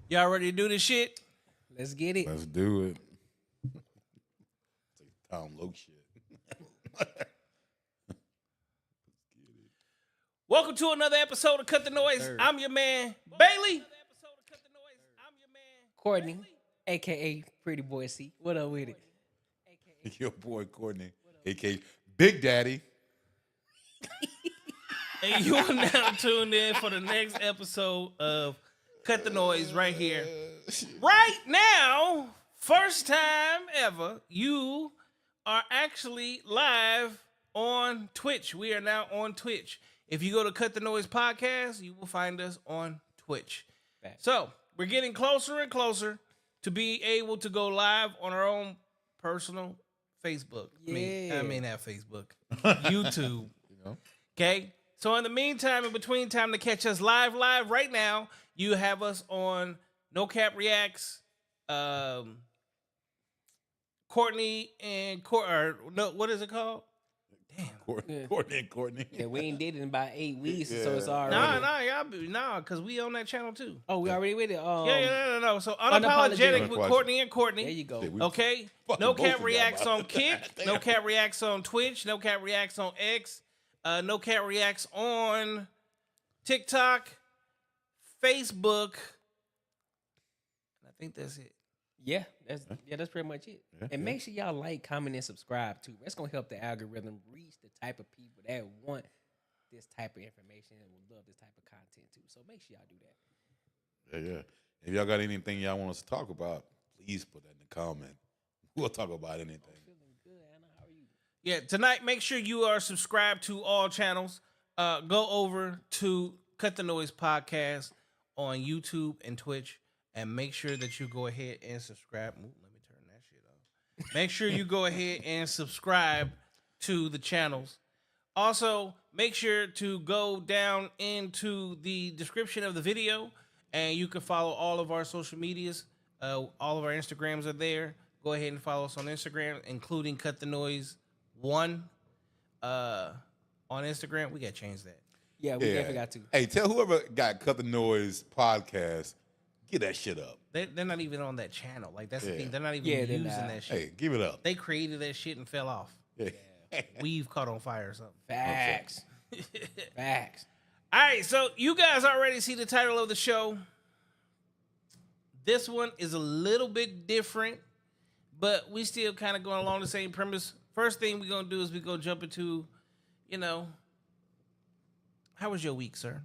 Y'all ready to do this shit? Let's get it. Let's do it. It's like Tom Loke shit. Welcome to another episode of Cut the Noise. Sir. I'm your man, Bailey. Courtney, a.k.a. Pretty Boy C. What up with it? Your boy Courtney, a.k.a. Big Daddy. And you are now tuned in for the next episode of Cut the Noise right here. Right now, first time ever, you are actually live on Twitch. We are now on Twitch. If you go to Cut the Noise Podcast, you will find us on Twitch. So, we're getting closer and closer to be able to go live on our own personal Facebook. Yeah. I mean, not Facebook. YouTube. Okay? So, in the meantime, in between time to catch us live right now, you have us on nocappreacts, Courtney and what is it called? Damn. Courtney and Courtney. Yeah, we ain't did it in about 8 weeks, Yeah. so it's already. Nah, because we on that channel too. Oh, we already with it. No. So unapologetic with Courtney and Courtney. There you go. Okay. Fucking No both Cat of y'all, Reacts bro. on Kick. Damn. No Cat Reacts on Twitch. No Cat Reacts on X. No Cat Reacts on TikTok, Facebook. I think that's it. Yeah, that's pretty much it. Yeah, And yeah. make sure y'all like, comment, and subscribe too. That's gonna help the algorithm reach the type of people that want this type of information and will love this type of content too. So make sure y'all do that. Yeah. If y'all got anything y'all want us to talk about, please put that in the comment. We'll talk about anything. Feeling good, Anna. How are you? Yeah, tonight, make sure you are subscribed to all channels. Go over to Cut the Noise Podcast on YouTube and Twitch, and make sure that you go ahead and subscribe. Ooh, let me turn that shit off. Make sure you go ahead and subscribe to the channels. Also, make sure to go down into the description of the video, and you can follow all of our social medias. All of our Instagrams are there. Go ahead and follow us on Instagram, including Cut the Noise 1 on Instagram. We got to change that. Yeah, we definitely got to. Hey, tell whoever got Cut the Noise podcast, get that shit up. They're not even on that channel. Like, that's the Yeah. thing. They're not even Yeah, they're using not. that shit. Hey, give it up. They created that shit and fell off. Yeah. We've caught on fire or something. Facts. Facts. All right, so you guys already see the title of the show. This one is a little bit different, but we still kind of going along the same premise. First thing we're going to do is we're going to jump into, how was your week, sir?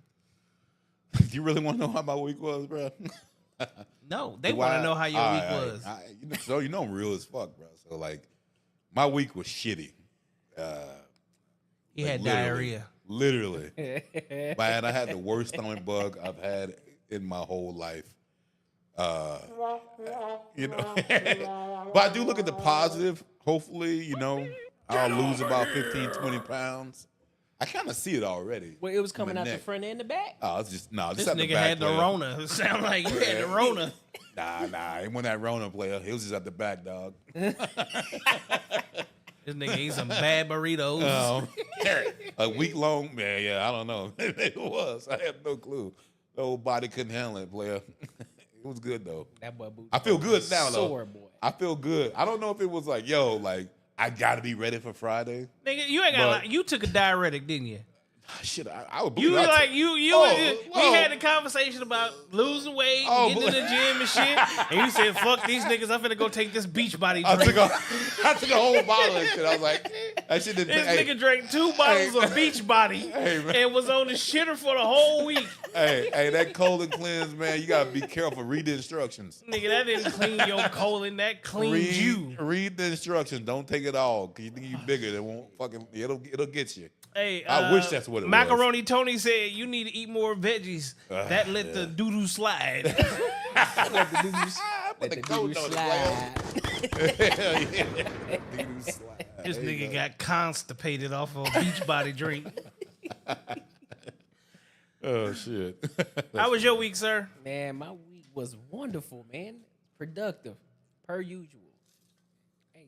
You really want to know how my week was, bro? No, they want to know how your week was. So I'm real as fuck, bro. So like, my week was shitty. He Like, had literally. diarrhea. Literally. Man, I had the worst stomach bug I've had in my whole life. But I do look at the positive. Hopefully, I'll lose about 15, 20 pounds. I kind of see it already. Well, it was coming My out the neck. front and the back. Oh, it's just This at the nigga back, had the player. Rona. It sound like you had the Rona. Nah, it wasn't that Rona player. It was just at the back, dog. This nigga ate some bad burritos. A week long, man. Yeah, I don't know. It was. I had no clue. The whole body couldn't handle it, player. It was good though. That boy booty. I feel good now though. Sore boy. I feel good. I don't know if it was like, I gotta be ready for Friday. Nigga, you ain't got. You took a diuretic, didn't you? Shit, I would You believe like I you. Oh, We whoa. had a conversation about losing weight, Oh, getting in the gym and shit, and you said, "Fuck these niggas! I'm finna go take this beach body I drink." took a whole bottle of that shit. I was like, that shit didn't This hey, nigga drank 2 bottles of beach body Hey, man. and was on the shitter for the whole week. hey, that colon cleanse, man, you gotta be careful. Read the instructions. Nigga, that didn't clean your colon. That cleaned you. Read the instructions. Don't take it all. Cause you think you bigger, it won't fucking it'll get you. Hey, I wish that's what it was. Macaroni Tony said you need to eat more veggies. That let the doo-doo slide. Let the dude Put the coat on it, slide. Hell yeah. This nigga got constipated off of a beach body drink. Oh shit. How was your week, sir? Man, my week was wonderful, man. Productive, per usual. Hey,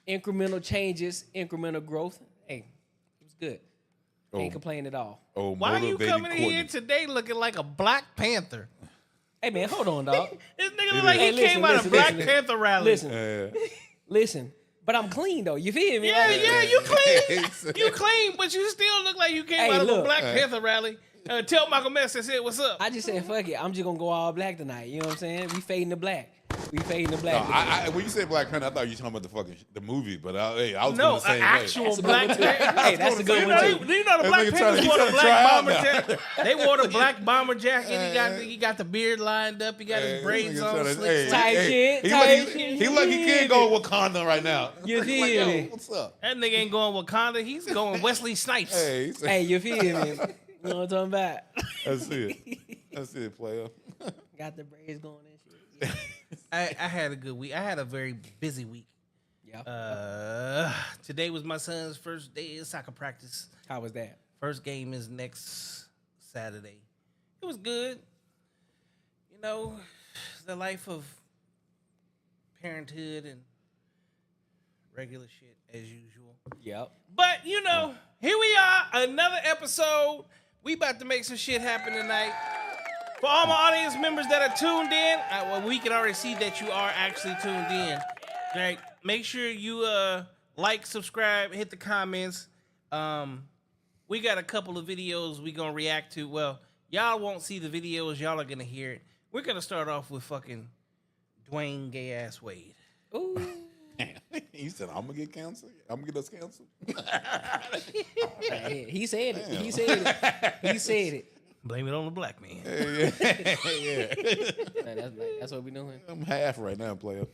incremental changes, incremental growth. Hey, it was good. Ain't complain at all. Oh, Why are you motivated coming in here Courtney. today looking like a Black Panther? Hey man, hold on, dog. This nigga look like he came out of Black Panther rally. Listen. But I'm clean though. You feel me? Yeah, you clean. You clean, but you still look like you came out of a Black Panther rally. Tell Malcolm X and said, "What's up?" I just said, "Fuck it." I'm just gonna go all black tonight. You know what I'm saying? We fading the black. We fading the black. No, when you said Black Panther, I thought you were talking about the movie, but I was no, going the same actual way. Black Panther. Hey, that's a good one too. You know the Black Panthers wore the black bomber jacket. They wore the black bomber jacket. He got the beard lined up. He got his braids on. Tight shit. He like he can't go Wakanda right now. You feel me? What's up? That nigga ain't going Wakanda. He's going Wesley Snipes. Hey, you feel me? You know what I'm talking about? That's it, player. Got the braids going and shit. I had a good week. I had a very busy week. Yeah. Today was my son's first day of soccer practice. How was that? First game is next Saturday. It was good. You know, the life of parenthood and regular shit as usual. Yep. But, you know, here we are, another episode. We about to make some shit happen tonight. For all my audience members that are tuned in, well, we can already see that you are actually tuned in. All right, make sure you like, subscribe, hit the comments. We got a couple of videos we gonna react to. Well, y'all won't see the videos, y'all are gonna hear it. We're gonna start off with fucking Dwayne Gay Ass Wade. Ooh. He said, "I'm gonna get canceled. I'm gonna get us canceled." He said it. He said it. He said it. Blame it on the black man. Yeah. Man, that's what we doing. I'm half right now, player.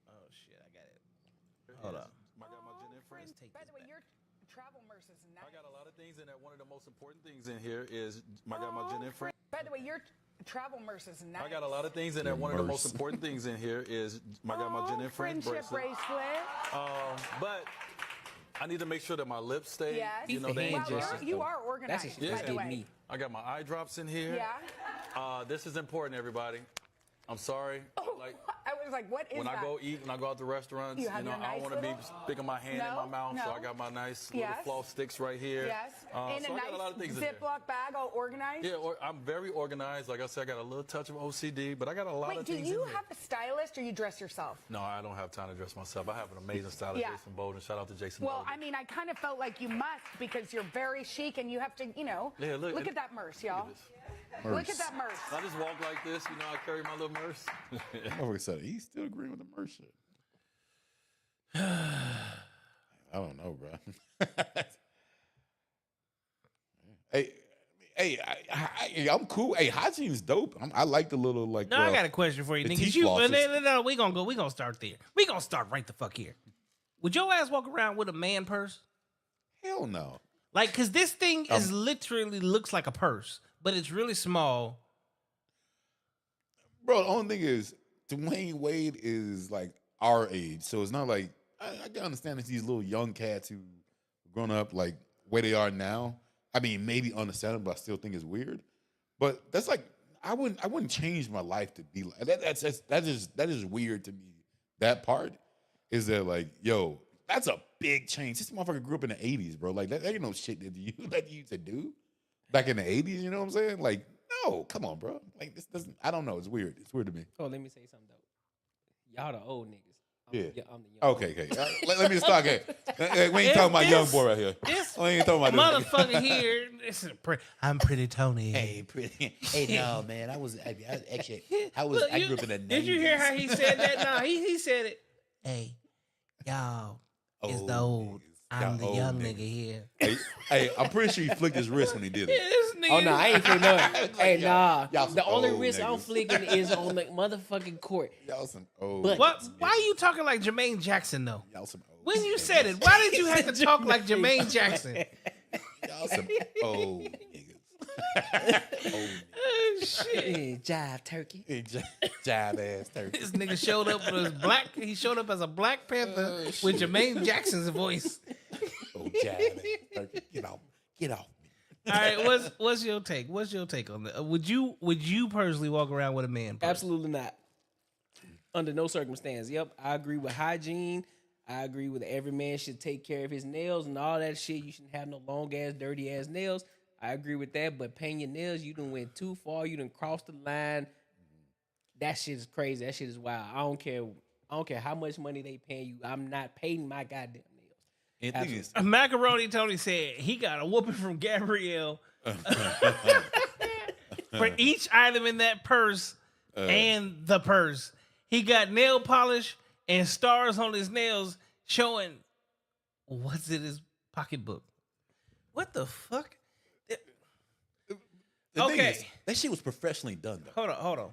Oh shit, I got it. Hold up. I got my gin and friends. Take By this the way, back. your travel merch is nice. I got a lot of things in there. One of the most important things in here is I got my gin and friends. By the way, your travel merch is nice. I got a lot of things in there. One of the most important things in here is I got my gin and friends friendship bracelet. But I need to make sure that my lips stay. Yes. You know, they ain't Well, just. you are organized. That's a shit by that the gave way. me. I got my eye drops in here. Yeah. This is important, everybody. I'm sorry. Oh, Like I was like, what is when that? I go eat, when I go out to restaurants, You you, have know, your I don't nice want to be little- sticking my hand in my mouth, so no. I got my nice Yes. little floss sticks right here. Yes. In so a I nice got a lot of things in there. Ziploc bag, all organized. Yeah, I'm very organized. Like I said, I got a little touch of OCD, but I got a lot Wait, of do things you in there. have a stylist or you dress yourself? No, I don't have time to dress myself. I have an amazing stylist, Yeah. Jason Bolden. Shout out to Jason Well, Bolden. I mean, I kind of felt like you must because you're very chic and you have to, you know. Yeah, look at that merce, y'all. this. Look at that merce. I just walk like this, you know, I carry my little merce. Motherfucker said he's still agreeing with the merch shit. I don't know, bro. I'm cool. Hey, hygiene's dope. I like the little like. No, I got a question for you, the niggas. teeth You, flosses. no, we gonna start there. We gonna start right the fuck here. Would your ass walk around with a man purse? Hell no. Like, cause this thing is literally looks like a purse, but it's really small. Bro, the only thing is Dwayne Wade is like our age, so it's not like I can understand it's these little young cats who grown up like where they are now. I mean, maybe understand it, but I still think it's weird. But that's like I wouldn't change my life to be like that is weird to me. That part is that like, yo, that's a big change. This motherfucker grew up in the 80s, bro. Like that ain't no shit that you used to do back in the 80s, you know what I'm saying? Like, no, come on, bro. Like this doesn't I don't know. It's weird. It's weird to me. Oh, let me say something though. Y'all the old niggas. I'm the young. Okay. Let me just talk here. We ain't talking about young boy right here. This We ain't talking about this. motherfucker here. I'm pretty Tony. Hey, pretty. Hey, no, man. I grew up in the 90s. Did you hear how he said that? No, he said it. Hey, y'all is the old. I'm the Y'all young old nigga here. Hey, I'm pretty sure he flicked his wrist when he did it. This nigga. Oh no, I ain't flicking nothing. Hey, nah. y'all some The only old wrist I'm niggas. flicking is on the motherfucking court. Y'all some old. But- What? Why are you talking like Jermaine Jackson though? Y'all some old. When you said it, why did you have to talk like Jermaine Jackson? Y'all some old niggas. Old Oh, shit. Hey, jive turkey. niggas. Jive ass turkey. This nigga showed up with his black. He showed up as a Black Panther with Jermaine Jackson's voice. Oh, jive ass turkey. Get off me. All right, what's your take? What's your take on that? Would you personally walk around with a man purse? Absolutely not. Under no circumstance. Yep, I agree with hygiene. I agree with every man should take care of his nails and all that shit. You shouldn't have no long ass, dirty ass nails. I agree with that. But painting your nails, you done went too far. You done crossed the line. That shit is crazy. That shit is wild. I don't care. I don't care how much money they paying you. I'm not painting my goddamn nails. And the thing is, Macaroni Tony said he got a whooping from Gabrielle for each item in that purse and the purse. He got nail polish and stars on his nails showing what's in his pocketbook. What the fuck? the thing Okay. is, that shit was professionally done, though. Hold on.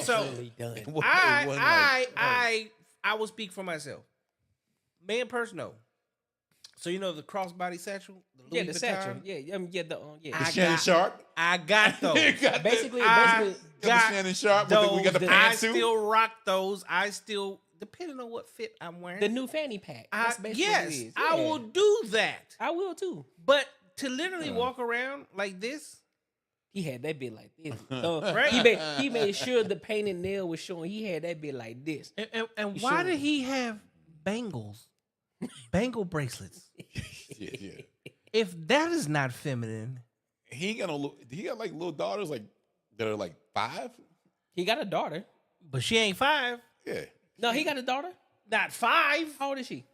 So Really done. It wasn't like- I will speak for myself. Man, purse, no. So you know the crossbody satchel, the Louis The Vuitton? satchel. Yeah, yeah. I Shannon got- Sharp. I got those. You got Basically, I the got Shannon Sharp. those. We got the I pantsuit. still rock those. I still, depending on what fit I'm wearing. the new fanny pack. That's basically what yes, it is. I Yeah. will do that. I will too. But to literally walk around like this, He had that bit like this. So Right. he made sure the painted nail was showing. He had that bit like this. and You why sure? did he have bangles, bangle bracelets? Yeah. If that is not feminine, He ain't got no. He got like little daughters like that are like 5. He got a daughter. but she ain't 5, Yeah. No, he got a daughter. not 5. How old is she?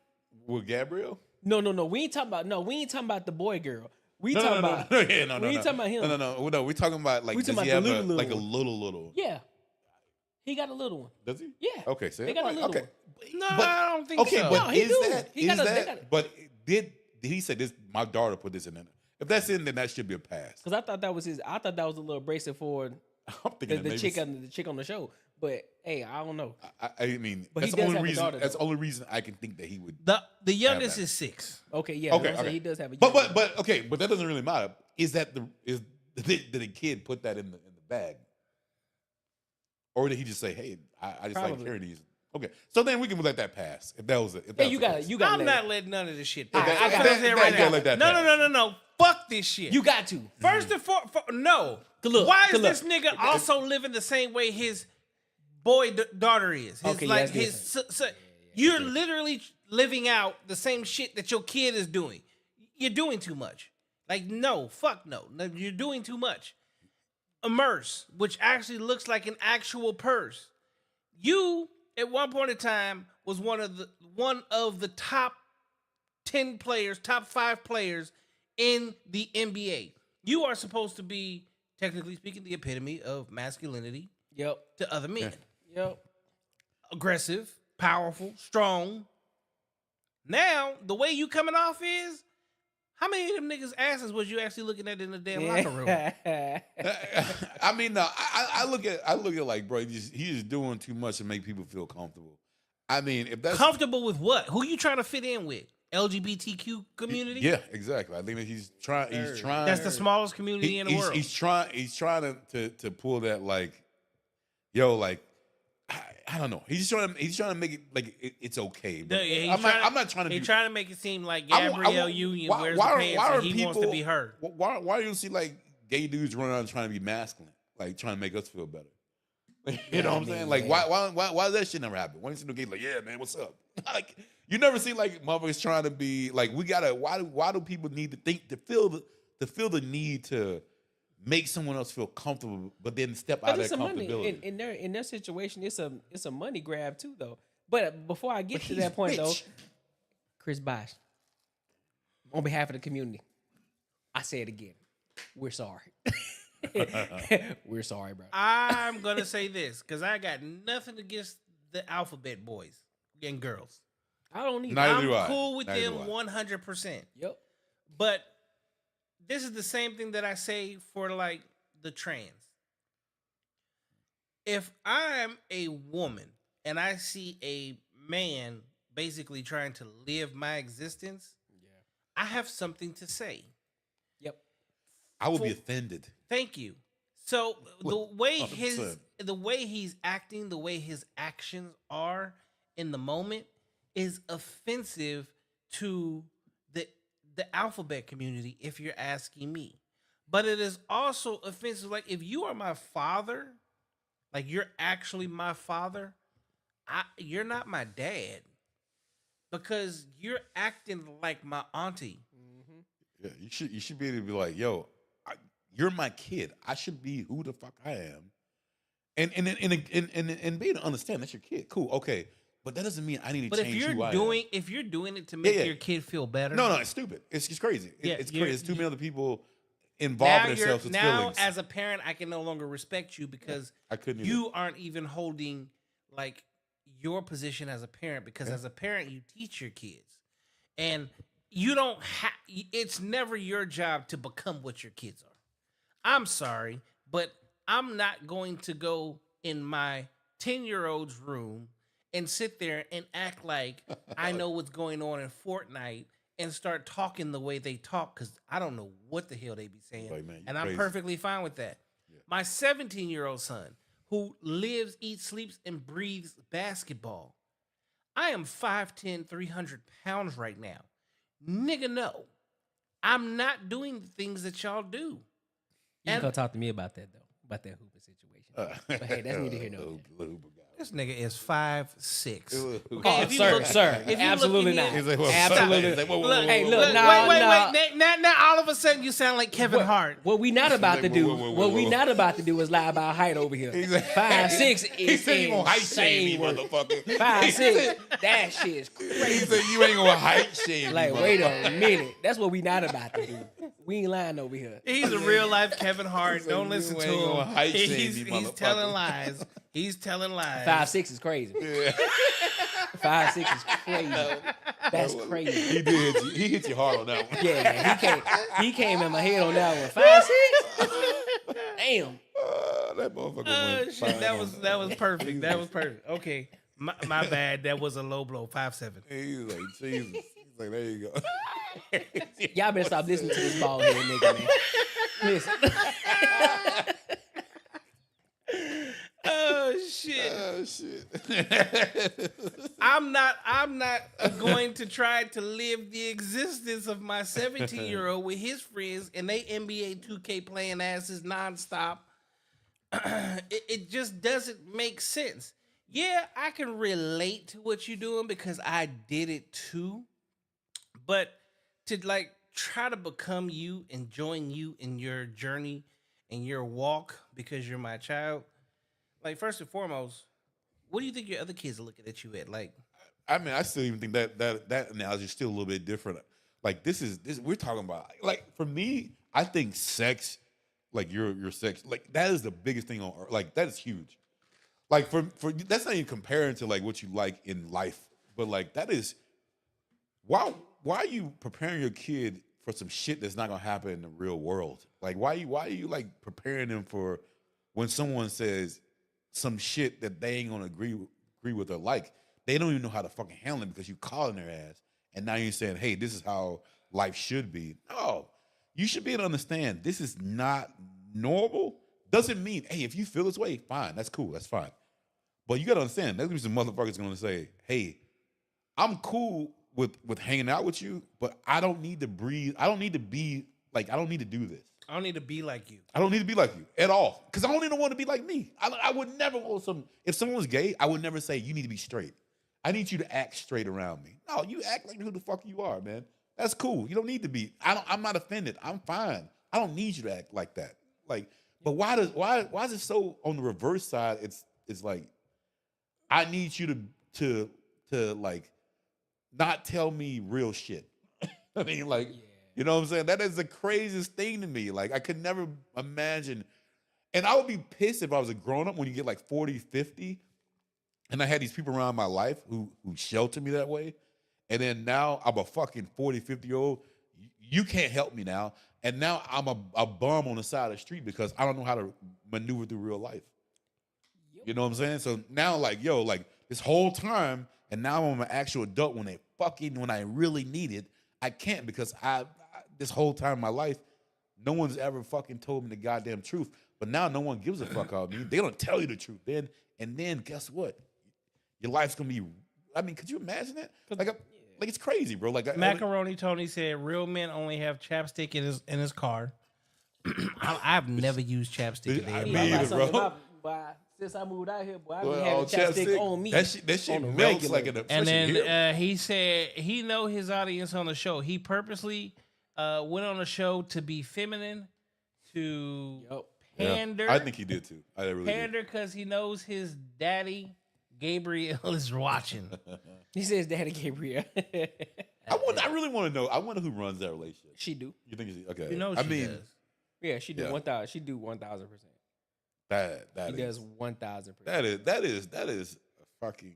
With Gabrielle. No. We ain't talking about. No, we ain't talking about the boy girl. We No, talking no, about. no, yeah, no, no, we ain't no. talking about him. No. We're talking about like. We Does talking he about have the like a little little? Yeah, he got a little one. Does he? Yeah. Okay. So They got a little okay. one. No, But- I don't think Okay, so. but No, he is do. that? He got is a- they that? got a- But did he say this? My daughter put this in there. If that's in, then that should be a pass. Because I thought that was his. I thought that was a little bracelet for I'm thinking the chick on the show. But hey, I don't know. I mean, But he that's the does only have a reason. daughter, That's the though. only reason I can think that he would. the youngest that. is 6. Okay, yeah. Okay, I'm saying okay. he does have a. But okay, but that doesn't really matter. Is that did the kid put that in the bag, or did he just say, "Hey, I just like Probably. carrying these"? Okay, so then we can let that pass. If that was it. Yeah, you got You to. I'm not letting none of this shit If pass. that- I if gotta that- say it if right that- you gotta now. let that No, pass. no. Fuck this shit. You got to. First and foremost, no. Look, Why is look. this nigga also living the same way his daughter is? His, Okay, like that's his. You're literally living out the same shit that your kid is doing. You're doing too much. Like no, fuck no. No, you're doing too much. Immerse, which actually looks like an actual purse. You at one point in time was one of the top 10 players, top 5 players in the NBA. You are supposed to be, technically speaking, the epitome of masculinity Yep. to other men. Yep. Aggressive, powerful, strong. Now, the way you coming off is, how many of them niggas' asses was you actually looking at in the damn locker room? I mean, no. I look at like, bro, he's just doing too much to make people feel comfortable. I mean, if that's Comfortable with what? Who you trying to fit in with? LGBTQ community? yeah, exactly. I think that he's trying. That's the smallest community in the world. He's trying to pull that like, yo, like I don't know. He's trying to make it like it's okay. But I'm not trying to. He's be, trying to make it seem like I Gabrielle won't- Union why- wears why- the pants why and are he wants to people- be her. Why do you see like gay dudes running around trying to be masculine, like trying to make us feel better? You know what I'm saying? Like why does that shit never happen? Why do you see no gay like, yeah, man, what's up? Like you never see like motherfuckers trying to be like we gotta. Why do people need to think to feel the need to make someone else feel comfortable, but then step out But of it's that a money comfortability? in their situation. It's a money grab too, though. But before I get But to he's that point, though, rich. Chris Bosh, on behalf of the community, I say it again. We're sorry. We're sorry, bro. I'm gonna say this because I got nothing against the alphabet boys and girls. I don't need. Neither I'm do I. cool with Neither them do I. 100%. Yep. But this is the same thing that I say for like the trans. If I'm a woman and I see a man basically trying to live my existence, I have something to say. Yep. I would be offended. Thank you. So the way 100%. the way he's acting, the way his actions are in the moment is offensive to the alphabet community, if you're asking me. But it is also offensive. Like if you are my father, like you're actually my father, you're not my dad. Because you're acting like my auntie. Yeah, you should be able to be like, yo, you're my kid. I should be who the fuck I am. And be able to understand that's your kid. Cool, okay. But that doesn't mean I need to But change who I am. if you're doing it to make your kid feel better, No, it's stupid. It's just crazy. Yeah, It's crazy. It's too many other people now involving themselves with now feelings. as a parent, I can no longer respect you because I couldn't you aren't even holding like your position as a parent. Because as a parent, you teach your kids, and you don't have. It's never your job to become what your kids are. I'm sorry, but I'm not going to go in my 10-year-old's room and sit there and act like I know what's going on in Fortnite and start talking the way they talk because I don't know what the hell they be saying. Like, man, and you I'm crazy. perfectly fine with that. Yeah. My 17-year-old son, who lives, eats, sleeps, and breathes basketball. I am 5'10", 300 pounds right now. Nigga, no. I'm not doing the things that y'all do. You can go talk to me about that, though. About that hooping situation. But hey, that's neither here nor there. This nigga is 5'6". Oh, sir, if you absolutely look not. in He's like, well, Absolutely. he's like, whoa, whoa, Look, whoa, Hey, whoa, look, whoa. nah. wait. Now all of a sudden you sound like Kevin Hart. What we not about to Whoa, do, whoa, whoa, what we whoa. not about to do is lie about height over here. He's like- 5'6" He is said you gonna height shame insane me, work. motherfucker. 5'6", that shit is He crazy. said you ain't gonna height shame Like, me, wait motherfucker. a minute. That's what we not about to do. We ain't lying over here. He's a real life Kevin Hart. He's like, Don't you listen to ain't gonna him. height shame He's me, telling motherfucker. lies. He's telling lies. 5'6" is crazy. Yeah. 5'6" is crazy. That's crazy. He did hit you. He hit you hard on that one. Yeah, he came in my head on that one. 5'6". Damn. That motherfucker Oh went shit, that fine was on that was perfect. That was perfect. Okay, my bad. That was a low blow. 5'7". He was like, Jesus. He's like, there you go. Y'all better stop listening to this bald head nigga, man. Listen. Oh shit. Oh shit. I'm not going to try to live the existence of my 17-year-old with his friends and they NBA 2K playing asses nonstop. It just doesn't make sense. Yeah, I can relate to what you're doing because I did it too. But to like try to become you and join you in your journey and your walk because you're my child, like first and foremost, what do you think your other kids are looking at you at? Like, I mean, I still even think that analogy is still a little bit different. Like this we're talking about. Like for me, I think sex, like your sex, like that is the biggest thing on earth. Like that is huge. Like for that's not even comparing to like what you like in life, but like that is why are you preparing your kid for some shit that's not gonna happen in the real world? Like why are you like preparing them for when someone says some shit that they ain't gonna agree with or like? They don't even know how to fucking handle it because you calling their ass, and now you're saying, "Hey, this is how life should be." No, you should be able to understand this is not normal. Doesn't mean, hey, if you feel this way, fine, that's cool, that's fine. But you gotta understand, there's gonna be some motherfuckers gonna say, "Hey, I'm cool with hanging out with you, but I don't need to breathe. I don't need to be like. I don't need to do this. I don't need to be like you. I don't need to be like you at all because I don't even want to be like me. I would never want some. If someone was gay, I would never say you need to be straight. I need you to act straight around me. No, you act like who the fuck you are, man. That's cool. You don't need to be. I'm not offended. I'm fine. I don't need you to act like that. Like, but why is it so on the reverse side? It's like I need you to like not tell me real shit. I mean, like, you know what I'm saying? That is the craziest thing to me. Like, I could never imagine. And I would be pissed if I was a grown up when you get like 40, 50. And I had these people around my life who sheltered me that way. And then now I'm a fucking 40, 50-year-old. You can't help me now. And now I'm a bum on the side of the street because I don't know how to maneuver through real life. You know what I'm saying? So now, like, yo, like this whole time, and now I'm an actual adult when I really need it, I can't because this whole time in my life, no one's ever fucking told me the goddamn truth. But now no one gives a fuck about me. They don't tell you the truth. Then guess what? Your life's gonna be. I mean, could you imagine that? Like it's crazy, bro. Like Macaroni Tony said, "Real men only have chapstick in his car." I've never used chapstick in I the mean, life. bro. Since I moved out here, boy, I Well, been having chapstick on me. That shit on the melts regular. like an And here. then he said he know his audience on the show. He purposely went on the show to be feminine, to Yep. pander. I think he did too. I really did. pander because he knows his daddy Gabriel is watching. He says Daddy Gabriel. I really want to know. I wonder who runs that relationship. She do. You think it's okay? You know I she mean, does. Yeah, she do Yeah. 1,000. She do 1,000%. that She is does 1,000%. that is a fucking.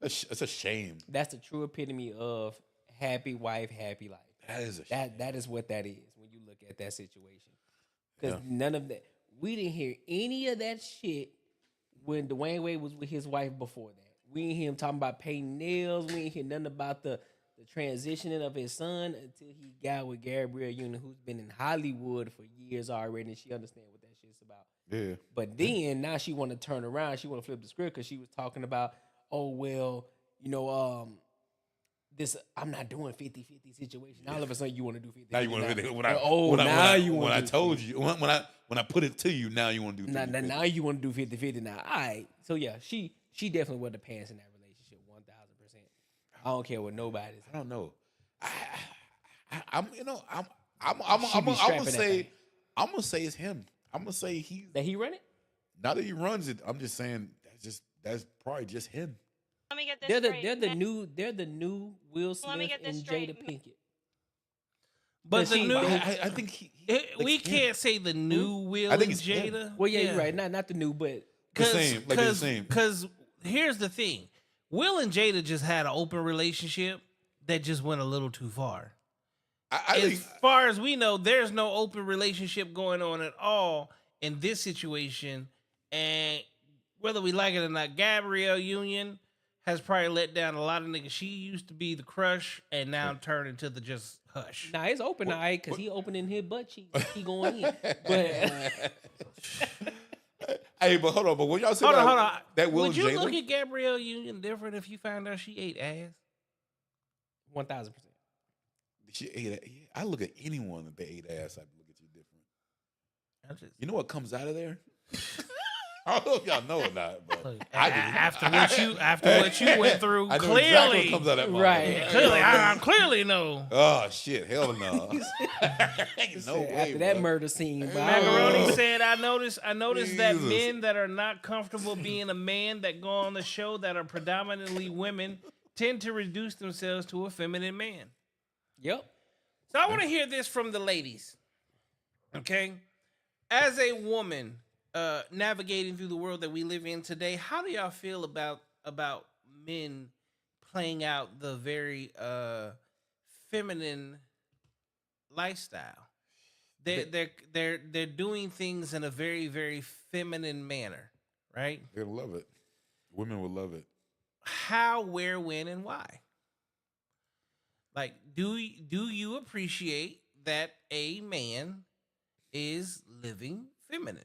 It's a shame. That's the true epitome of happy wife, happy life. That is a shame. That is what that is when you look at that situation. Because Yeah. none of that, we didn't hear any of that shit when Dwayne Wade was with his wife before that. We didn't hear him talking about painting nails. We didn't hear nothing about the transitioning of his son until he got with Gabrielle Union, who's been in Hollywood for years already, and she understands what that shit's about. Yeah. But then now she want to turn around. She want to flip the script because she was talking about, oh well, this I'm not doing 50-50 situation. All of a sudden you want to do 50-50. Now you want to now. when I you want when I to do told 50-50. you when I put it to you, now you want to do 50-50. Now you want to do 50-50 now. All right. So yeah, she definitely wear the pants in that relationship 1,000%. I don't care what nobody says. I don't know. I'm She be gonna strapping that say thing. I'm gonna say it's him. I'm gonna say he's That he run it? not that he runs it. I'm just saying that's probably just him. Let me get this They're straight. the new Will Let me Smith get this and straight. Jada Pinkett. But the she- new, I think we it's him. can't say the new Will I think and it's him. Jada. Well, yeah, you're right. Not the new, but The same, like the same. Because here's the thing: Will and Jada just had an open relationship that just went a little too far. I As think far as we know, there's no open relationship going on at all in this situation. And whether we like it or not, Gabrielle Union has probably let down a lot of niggas. She used to be the crush and now turned into the just hush. nah, it's open, all right, because he opening his butt cheeks. He going in. But hey, but hold on, but when y'all say Hold on, that, hold on. that Will Would and you Jada, look at Gabrielle Union different if you found out she ate ass? 1,000%. she ate. I look at anyone that they ate ass. I look at you different. I'm just, You know what comes out of there? I don't know if y'all know or not, but look, I do. after what you went through, I know clearly, exactly what comes out of that mouth. Right. I clearly know. Oh shit! Hell no. Ain't no way, After that bro. murder scene, bro. Macaroni said, "I noticed that Jesus. men that are not comfortable being a man that go on the show that are predominantly women tend to reduce themselves to a feminine man." Yep. So I want to hear this from the ladies. Okay, as a woman navigating through the world that we live in today, how do y'all feel about men playing out the very feminine lifestyle? They're doing things in a very, very feminine manner, right? They'll love it. Women will love it. How, where, when, and why? Like, do you appreciate that a man is living feminine?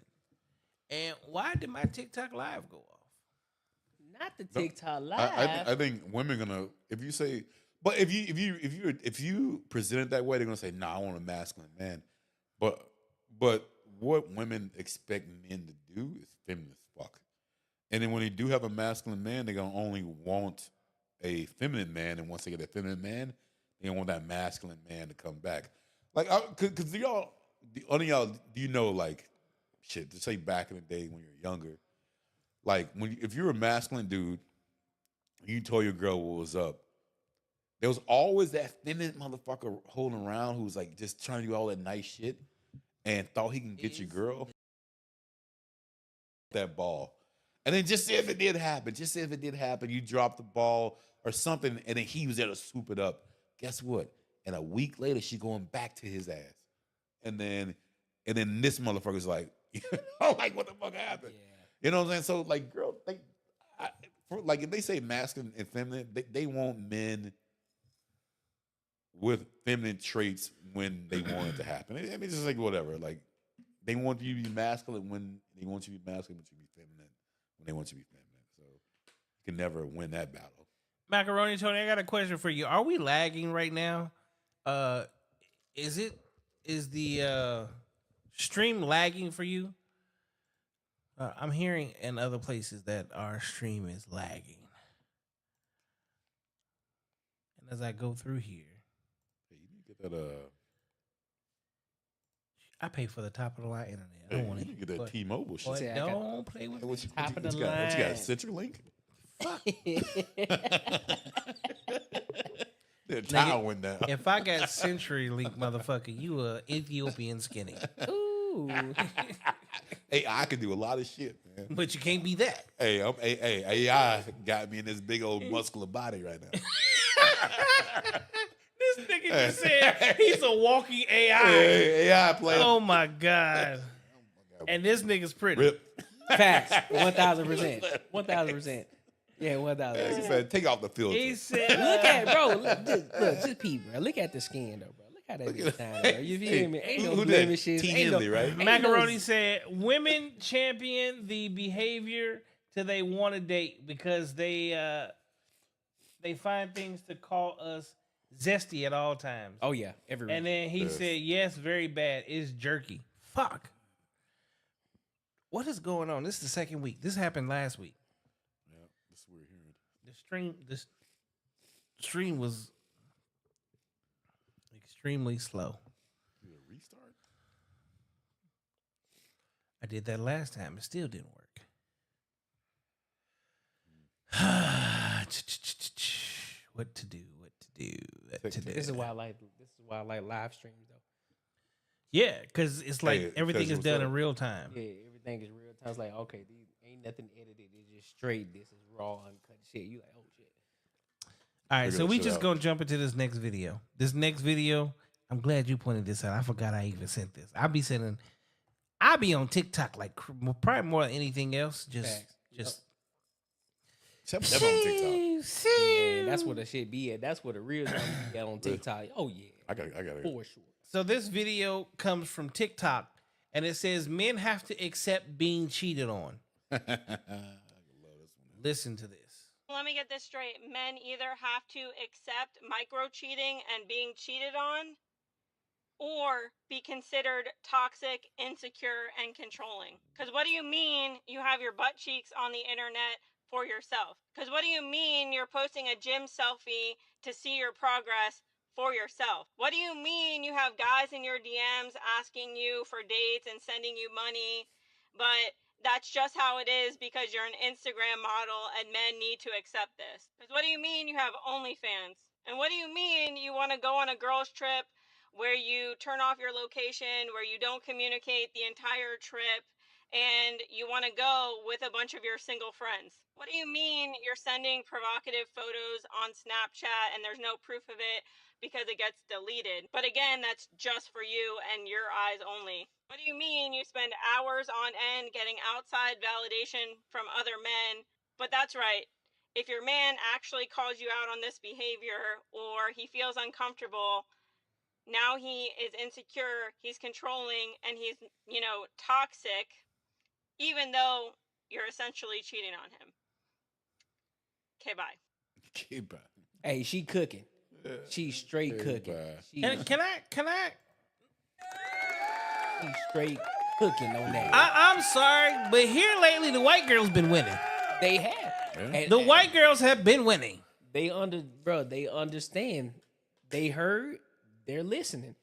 And why did my TikTok live go off? Not the TikTok live. I think women gonna if you say, but if you present it that way, they're gonna say, "Nah, I want a masculine man." But what women expect men to do is feminine as fuck. And then when they do have a masculine man, they're gonna only want a feminine man, and once they get a feminine man, they don't want that masculine man to come back. Like, because y'all, do you know, like, shit, to say back in the day when you're younger, like if you're a masculine dude, you told your girl what was up, there was always that feminine motherfucker holding around who's like just trying to do all that nice shit and thought he can get your girl that ball. And then just say if it did happen, you dropped the ball or something, and then he was there to swoop it up. Guess what? And a week later, she going back to his ass. And then this motherfucker's like, like, what the fuck happened? Yeah. You know what I'm saying? So, like, girl, like if they say masculine and feminine, they want men with feminine traits when they want it to happen. I mean, it's just like whatever. Like, they want you to be masculine when they want you to be masculine, but you be feminine when they want you to be feminine. So you can never win that battle. Macaroni Tony, I got a question for you. Are we lagging right now? Is the stream lagging for you? I'm hearing in other places that our stream is lagging. And as I go through here, Hey, you need to get that I pay for the top of the line internet. I don't want You to can get that T-Mobile shit. See, I got- Don't play with me. What you Top of the got? What you got? line. CenturyLink? Nigga, The tile went down. If I got CenturyLink, motherfucker, you a Ethiopian skinny. Ooh. Hey, I can do a lot of shit, man. But you can't be that. Hey, AI got me in this big old muscular body right now. This nigga just said he's a walking AI. Hey, AI player. Oh my God. And this nigga's pretty. Rip. Facts. 1,000%. 1,000%. Yeah, 1,000%. He said, take off the filter. He said, Look at bro. Just peep, bro. Look at the skin though, bro. Look how that bitch shine, bro. You feel me? Ain't no who did? blemishes. T. Ain't no, Henley, right? ain't no- Macaroni said, women champion the behavior till they want to date because they find things to call us zesty at all times. Oh yeah, every And then he Yes. said, yes, very bad. It's jerky. Fuck. What is going on? This is the second week. This happened last week. Yeah, that's what we're hearing. The stream was extremely slow. Did it restart? I did that last time. It still didn't work. What to do? What to do? What to do? This is why I like live streams though. Yeah, because it's like Hey, everything because is what's done up? in real time. Yeah, everything is real time. It's like, okay, these ain't nothing edited. It's just straight. This is raw, uncut shit. You like, oh shit. All right, Figure so that we shit just out. gonna jump into this next video. This next video, I'm glad you pointed this out. I forgot I even sent this. I be on TikTok like probably more than anything else. Facts. Except never on TikTok. Yeah, that's where the shit be at. That's where the real time be at on TikTok. Oh yeah, I got it. for sure. So this video comes from TikTok, and it says men have to accept being cheated on. Listen to this. Let me get this straight. Men either have to accept micro cheating and being cheated on, or be considered toxic, insecure, and controlling. Because what do you mean you have your butt cheeks on the internet for yourself? Because what do you mean you're posting a gym selfie to see your progress for yourself? What do you mean you have guys in your DMs asking you for dates and sending you money, but that's just how it is because you're an Instagram model and men need to accept this? Because what do you mean you have OnlyFans? And what do you mean you want to go on a girls' trip where you turn off your location, where you don't communicate the entire trip, and you want to go with a bunch of your single friends? What do you mean you're sending provocative photos on Snapchat and there's no proof of it because it gets deleted? But again, that's just for you and your eyes only. What do you mean you spend hours on end getting outside validation from other men? But that's right. If your man actually calls you out on this behavior or he feels uncomfortable, now he is insecure, he's controlling, and he's, toxic, even though you're essentially cheating on him. Okay, bye. Okay, bye. Hey, she cooking. She's straight Hey, cooking. bye. Can I? She's straight cooking on that. I'm sorry, but here lately the white girls been winning. They have. And- The white girls have been winning. They understand. They heard. They're listening.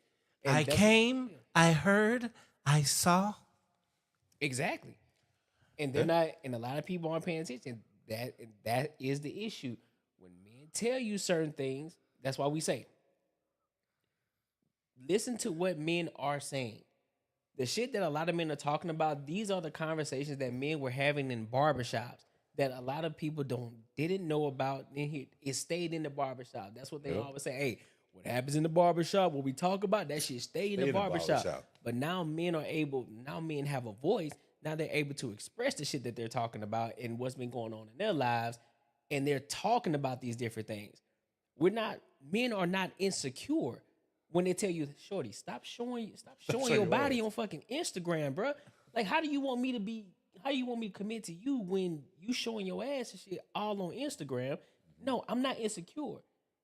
And I that's- came, I heard, I saw. Exactly. And they're not, and a lot of people aren't paying attention. That is the issue. When men tell you certain things, that's why we say, listen to what men are saying. The shit that a lot of men are talking about, these are the conversations that men were having in barbershops that a lot of people didn't know about. And it stayed in the barbershop. That's what they always say. Hey, what happens in the barbershop, what we talk about, that shit stay in the barbershop. But now men have a voice. Now they're able to express the shit that they're talking about and what's been going on in their lives. And they're talking about these different things. Men are not insecure when they tell you, shorty, stop showing your body on fucking Instagram, bro. Like, how do you want me to commit to you when you showing your ass and shit all on Instagram? No, I'm not insecure.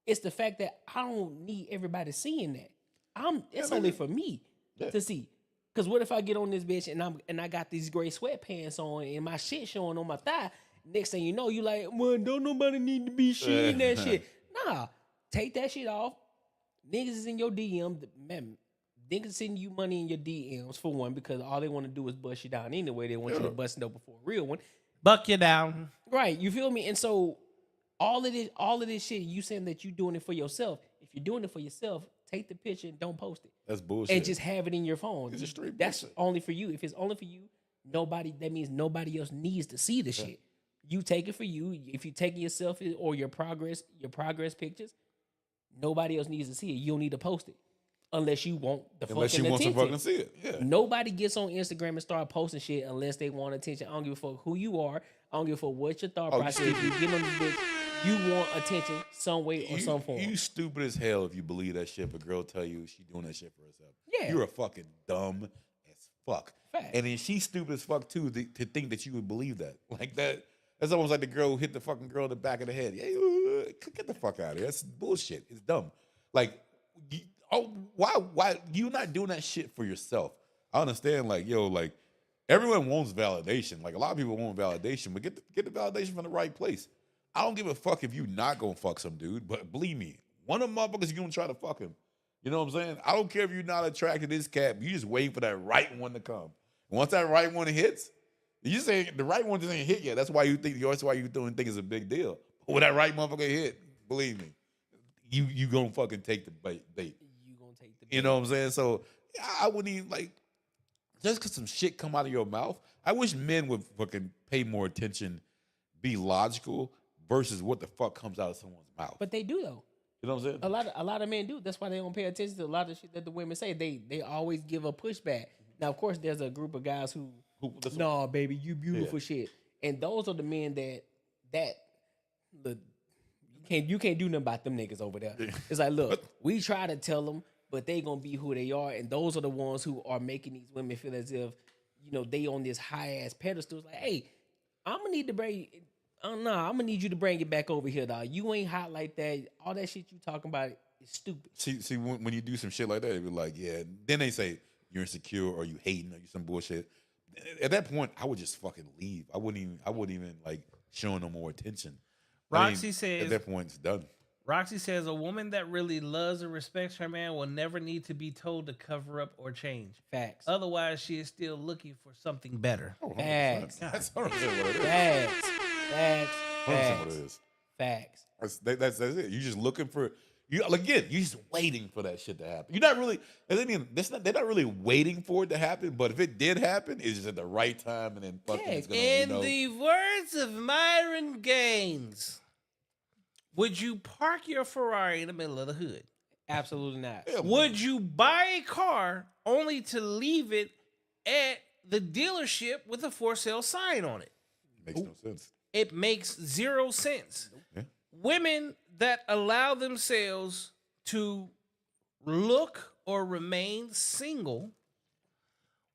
It's the fact that I don't need everybody seeing that. It's only for me to see. Cause what if I get on this bitch and I got these gray sweatpants on and my shit showing on my thigh? Next thing you know, you like, well, don't nobody need to be seeing that shit. Nah, take that shit off. Niggas is in your DM. Man, They can send you money in your DMs for one, because all they want to do is bust you down anyway. They want you to bust it up before a real one. Buck you down. Right, you feel me? And so all of this shit, you saying that you doing it for yourself. If you're doing it for yourself, take the picture and don't post it. That's bullshit. And just have it in your phone. It's just straight That's bullshit. only for you. If it's only for you, that means nobody else needs to see the shit. You take it for you. If you're taking your selfie or your progress pictures, nobody else needs to see it. You don't need to post it. Unless you want Unless you want to fucking see it. Yeah. Nobody gets on Instagram and start posting shit unless they want attention. I don't give a fuck who you are. I don't give a fuck what your thought process is. You get on this bitch, you want attention some way or some form. You stupid as hell if you believe that shit. If a girl tell you she doing that shit for herself. Yeah. You're a fucking dumb as fuck. Fact. And then she's stupid as fuck too to think that you would believe that. Like that. That's almost like the girl who hit the fucking girl in the back of the head. Yeah, get the fuck out of here. That's bullshit. It's dumb. Like, why you not doing that shit for yourself? I understand, like, like everyone wants validation. Like a lot of people want validation, but get the validation from the right place. I don't give a fuck if you not gonna fuck some dude, but believe me, one of them motherfuckers you gonna try to fuck him. You know what I'm saying? I don't care if you're not attracted to this cat. You just wait for that right one to come. Once that right one hits, you saying the right one just ain't hit yet. That's why you think it's a big deal. But when that right motherfucker hit, believe me, you gonna fucking take the bait. You gonna take the bait. You know what I'm saying? So I wouldn't even like just because some shit come out of your mouth. I wish men would fucking pay more attention, be logical versus what the fuck comes out of someone's mouth. But they do though. You know what I'm saying? A lot of men do. That's why they don't pay attention to a lot of shit that the women say. They always give a pushback. Now, of course, there's a group of guys who no, baby, you beautiful shit. And those are the men you can't do nothing about them niggas over there. It's like, look, we try to tell them, but they gonna be who they are. And those are the ones who are making these women feel as if, they on this high ass pedestal. It's like, hey, I'm gonna need you to bring it back over here, dog. You ain't hot like that. All that shit you talking about is stupid. See, when you do some shit like that, they be like, yeah. Then they say you're insecure or you hating or you some bullshit. At that point, I would just fucking leave. I wouldn't even like showing no more attention. Roxy says at that point it's done. Roxy says a woman that really loves and respects her man will never need to be told to cover up or change. Facts. Otherwise, she is still looking for something better. Oh, Facts. That's 100% what it is. Facts. 100% what it is. Facts. That's it. You just looking for you just waiting for that shit to happen. You're not really. They're not really waiting for it to happen. But if it did happen, it's just at the right time, and then fucking. It's gonna, In the words of Myron Gaines, would you park your Ferrari in the middle of the hood? Absolutely not. Yeah, Would you buy a car only to leave it at the dealership with a for sale sign on it? makes no sense. It makes zero sense. Yeah. Women that allow themselves to look or remain single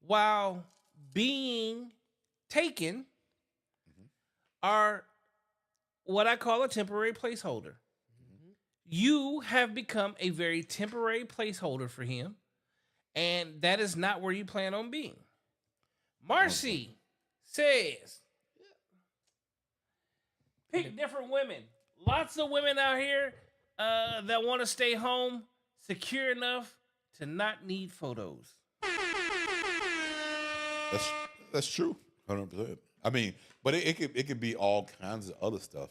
while being taken are what I call a temporary placeholder. You have become a very temporary placeholder for him, and that is not where you plan on being. Marcy says, pick different women. Lots of women out here that want to stay home secure enough to not need photos. That's true, 100%. I mean, but it could be all kinds of other stuff.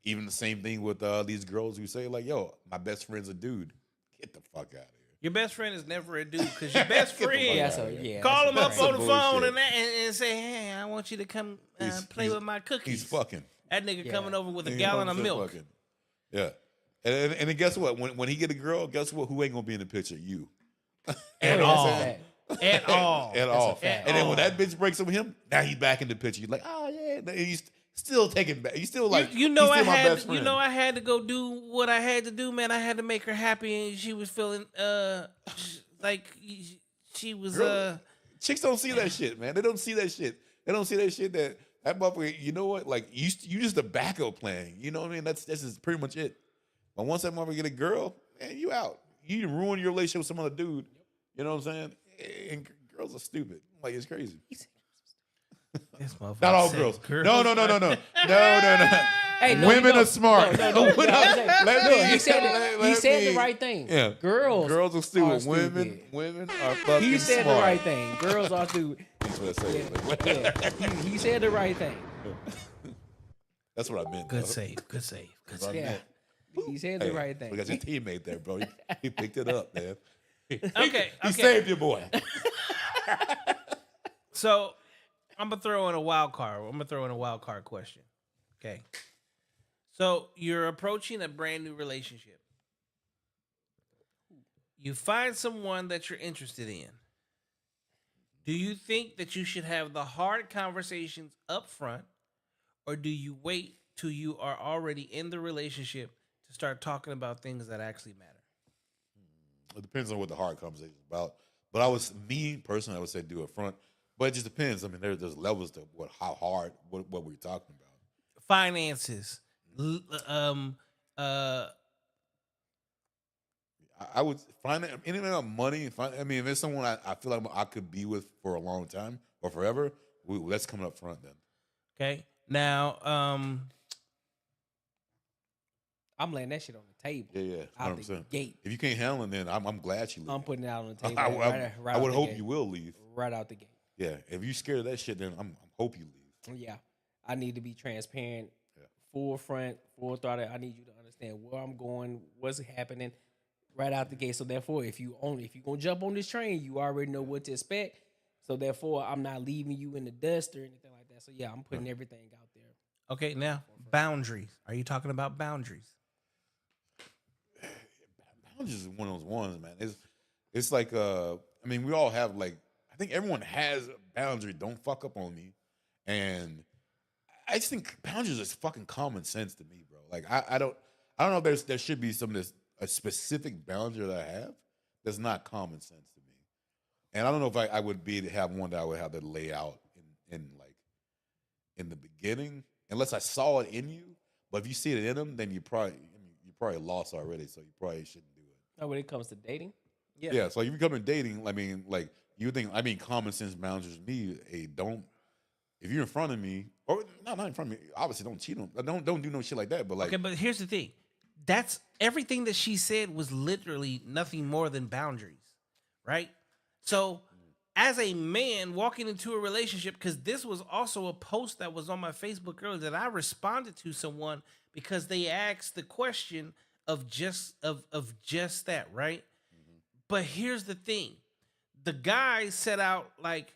Even the same thing with these girls who say like, "Yo, my best friend's a dude." Get the fuck out of here. Your best friend is never a dude because your best friend Yeah, call him up that's on some the phone bullshit. and say, "Hey, I want you to come play with my cookies." He's fucking. That nigga coming over with a He's gallon of 100% milk. fucking. Yeah. And then guess what? When he get a girl, guess what? Who ain't gonna be in the picture? You. At That's all. a fact. At all. At all. fact. And then when that bitch breaks up with him, now he's back in the picture. You're like, oh yeah. And he's still taking back. He's still like, You know, he's I still my had best friend. I had to go do what I had to do, man. I had to make her happy, and she was feeling like she was Chicks don't see that shit, man. They don't see that shit. They don't see that shit that motherfucker, you know what? Like you just a backup plan. You know what I mean? That's just pretty much it. But once that motherfucker get a girl, man, you out. You ruin your relationship with some other dude. You know what I'm saying? And girls are stupid. Like it's crazy. This motherfucker Not all said girls. No. Hey, no, Women no, are smart. No, he said me- the right thing. Yeah, Girls are stupid. stupid. Women are fucking He said smart. the right thing. Girls are stupid. That's what I say. Yeah, he said the right thing. That's what I meant. Good though. save. Good save. Good That's what save. I Yeah, meant. he said the right thing. We got your teammate there, bro. He picked it up, man. Okay. He saved your boy. So I'm gonna throw in a wild card question. Okay. So you're approaching a brand new relationship. You find someone that you're interested in. Do you think that you should have the hard conversations up front, or do you wait till you are already in the relationship to start talking about things that actually matter? It depends on what the hard conversation is about. But me personally, I would say do it front. But it just depends. I mean, there's levels to how hard, what we're talking about. Finances. I would find anything about money. I mean, if it's someone I feel like I could be with for a long time or forever, let's come up front then. Okay. Now, I'm laying that shit on the table. Yeah, Out 100%. the gate. If you can't handle it, then I'm glad you leave. I'm putting it out on the table. I right would out the hope gate. you will leave. Right out the gate. Yeah, if you're scared of that shit, then I'm hope you leave. Yeah, I need to be transparent, Yeah. full front, full throttle. I need you to understand where I'm going, what's happening, right out the gate. So therefore, if you gonna jump on this train, you already know what to expect. So therefore, I'm not leaving you in the dust or anything like that. So yeah, I'm putting everything out there. okay, now boundaries. Are you talking about boundaries? Boundaries is one of those ones, man. It's like I mean, we all have like I think everyone has a boundary. Don't fuck up on me, and I just think boundaries is fucking common sense to me, bro. Like I don't know if there should be a specific boundary that I have that's not common sense to me, and I don't know if I would be to have one that I would have to lay out in the beginning unless I saw it in you. But if you see it in them, then you probably lost already, so you probably shouldn't do it. Now, when it comes to dating, Yeah, so if you come in dating, I mean, like you think, common sense boundaries to me, hey, don't if you're in front of me, or not in front of me, obviously don't cheat on, don't do no shit like that. But like, Okay, but here's the thing. That's everything that she said was literally nothing more than boundaries, right? So, as a man walking into a relationship, because this was also a post that was on my Facebook earlier that I responded to someone because they asked the question of just that, right? But here's the thing. The guy set out like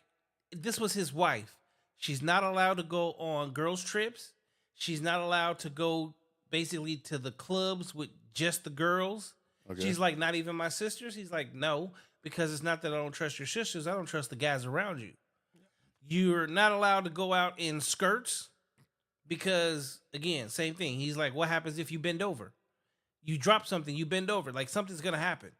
this was his wife. She's not allowed to go on girls' trips. She's not allowed to go basically to the clubs with just the girls. Okay. She's like, not even my sisters. He's like, no, because it's not that I don't trust your sisters. I don't trust the guys around you. You're not allowed to go out in skirts because, again, same thing. He's like, what happens if you bend over? You drop something, you bend over. Like something's going to happen,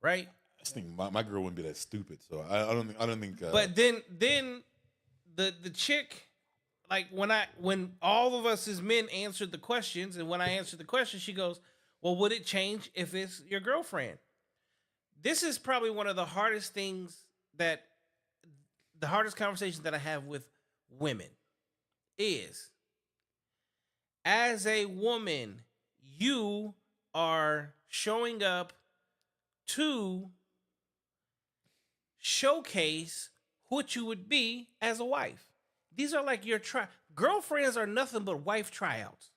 right? I just think my girl wouldn't be that stupid. So I don't think. But then the chick, like when all of us as men answered the questions, and when I answered the question, she goes, well, would it change if it's your girlfriend? This is probably one of the hardest conversations that I have with women is, as a woman, you are showing up to showcase what you would be as a wife. These are like your girlfriends are nothing but wife tryouts.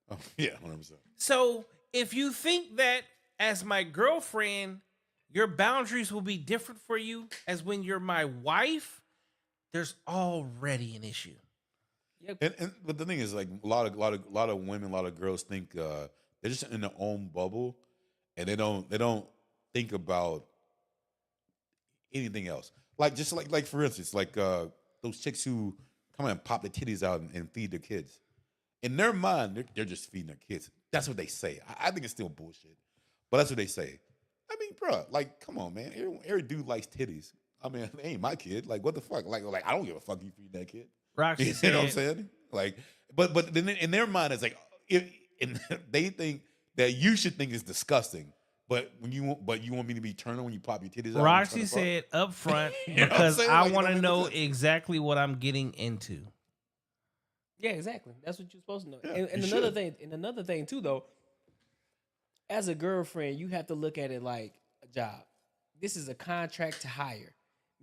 oh, yeah, 100%. So if you think that as my girlfriend, your boundaries will be different for you as when you're my wife, there's already an issue. But the thing is, like a lot of women, a lot of girls think they're just in their own bubble, and they don't think about anything else. Like just like for instance, like those chicks who come and pop their titties out and feed their kids. In their mind, they're just feeding their kids. That's what they say. I think it's still bullshit, but that's what they say. I mean, bro, like, come on, man. Every dude likes titties. I mean, they ain't my kid. Like, what the fuck? Like I don't give a fuck you feed that kid. Roxy You said, know what I'm saying? Like, but then in their mind, it's like, they think that you should think it's disgusting. But you want me to be turned on when you pop your titties out. Roxy said up front You know what I'm because saying? I Like, it want don't to make no know sense. exactly what I'm getting into. Yeah, exactly. That's what you're supposed to know. Yeah, And you another should. thing, too, though, as a girlfriend, you have to look at it like a job. This is a contract to hire,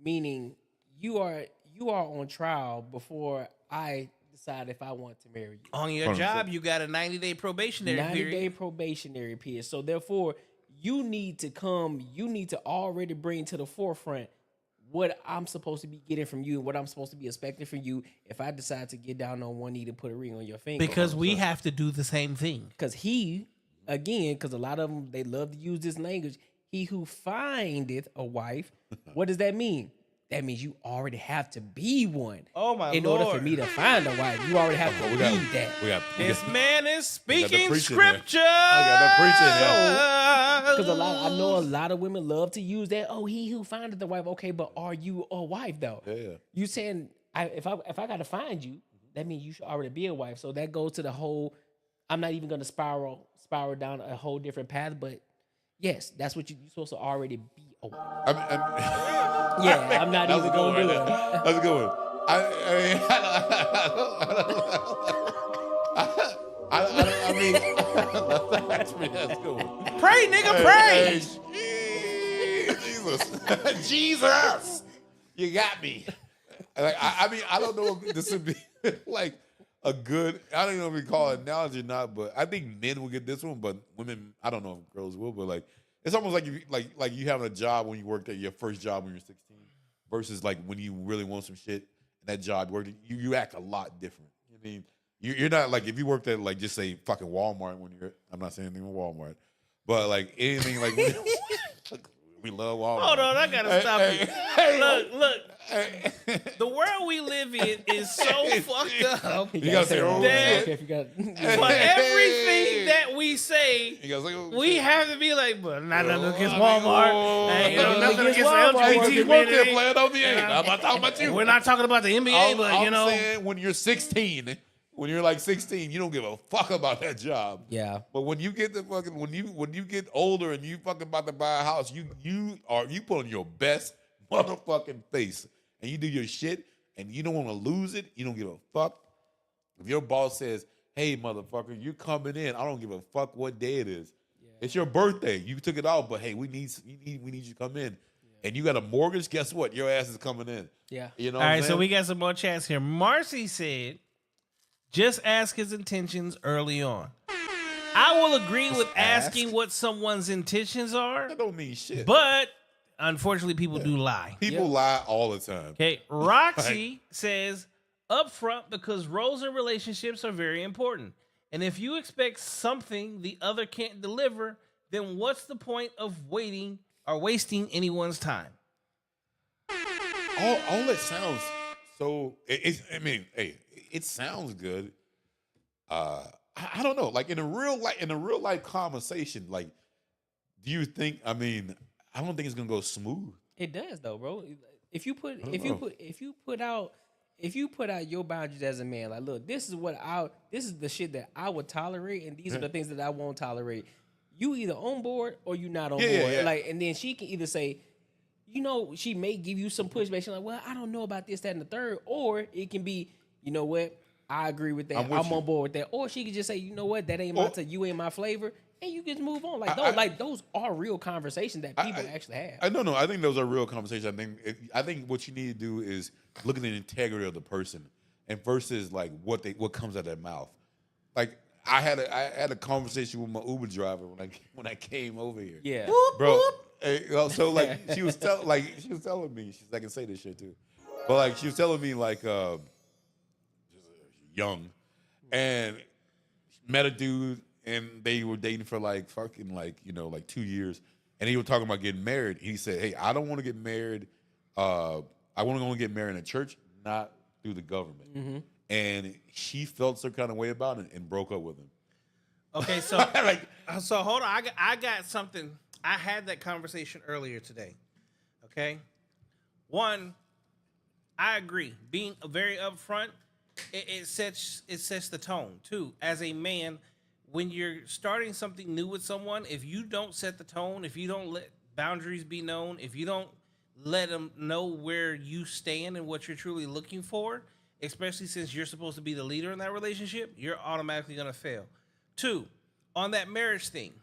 meaning you are on trial before I decide if I want to marry you. On your 100%. job, you got a 90-day probationary 90-day period. probationary period. So therefore, you need to already bring to the forefront what I'm supposed to be getting from you and what I'm supposed to be expecting from you if I decide to get down on one knee to put a ring on your finger. Because we have to do the same thing. Because because a lot of them, they love to use this language, he who findeth a wife, what does that mean? That means you already have to be one. Oh, my In Lord. order for me to find a wife, you already have to we be got, that. we got, we This got, man is got the speaking preaching there. scripture. I got the preaching there. Because I know a lot of women love to use that. Oh, he who findeth the wife. Okay, but are you a wife though? Yeah. You saying if I gotta find you, that means you should already be a wife. So that goes to the whole. I'm not even gonna spiral down a whole different path, but yes, that's what you're supposed to already be a wife. Yeah, I'm not even gonna do it. That's a good one. I mean, that's a good one. Pray, nigga, pray. Jesus, Jesus, you got me. Like, I mean, I don't know if this would be like a good. I don't know if we call it an analogy or not, but I think men will get this one, but women, I don't know if girls will. But like, it's almost like like you having a job when you worked at your first job when you're 16, versus like when you really want some shit and that job you worked, you act a lot different. I mean, you're not like if you worked at like just say fucking Walmart when you're. I'm not saying anything with Walmart, but like anything like we love Walmart. Hold on, I gotta stop you. Look. The world we live in is so fucked up. You gotta say, oh, that Okay, if you got. for everything that we say, you gotta say, oh, we shit. have to be like, but not nothing against I mean, Walmart. oh, Hey, nothing against against the Walmart. LGBT You work there community. playing NBA. I'm not talking about you. We're not talking about the NBA, but I'm you know, saying when you're 16, when you're like 16, you don't give a fuck about that job. Yeah. But when you get the fucking when you get older and you fucking about to buy a house, you put on your best motherfucking face and you do your shit and you don't want to lose it. You don't give a fuck. If your boss says, "Hey, motherfucker, you're coming in," I don't give a fuck what day it is. Yeah. It's your birthday. You took it out, but hey, we need you to come in. Yeah. And you got a mortgage. Guess what? Your ass is coming in. Yeah. You know. all what right. I'm So saying? we got some more chats here. Marcy said, "Just ask his intentions early on." I will agree with asking ask? what someone's intentions are, That don't mean shit. but unfortunately, people do lie. People lie all the time. Okay, Roxy says upfront because roles in relationships are very important. And if you expect something the other can't deliver, then what's the point of waiting or wasting anyone's time? All that sounds so. I mean, hey, it sounds good. I don't know. Like in a real life conversation, like, do you think? I mean, I don't think it's gonna go smooth. It does though, bro. If you put out your boundaries as a man, like, look, this is the shit that I would tolerate, and these are the things that I won't tolerate. You either on board or you not on board. Yeah. Like, and then she can either say, you know, she may give you some pushback. She's like, well, I don't know about this, that, and the third. Or it can be, you know what, I agree with that. I'm on board with that. Or she could just say, you know what, that ain't my you ain't my flavor, and you can just move on. Like those are real conversations that people actually have. I don't know. I think those are real conversations. I think what you need to do is look at the integrity of the person, and versus like what comes out of their mouth. Like I had a conversation with my Uber driver when I came over here. Yeah, Bro. So like she was telling me, I can say this shit too, but like she was telling me like young, and met a dude and they were dating for like fucking like 2 years, and he was talking about getting married. He said, "Hey, I don't want to get married. I want to get married in a church, not through the government." Mm-hmm. And she felt some kind of way about it and broke up with him. Okay, so so hold on. I got something. I had that conversation earlier today. Okay, one, I agree. Being very upfront, it sets the tone. Two, as a man, when you're starting something new with someone, if you don't set the tone, if you don't let boundaries be known, if you don't let them know where you stand and what you're truly looking for, especially since you're supposed to be the leader in that relationship, you're automatically going to fail. 2, on that marriage thing,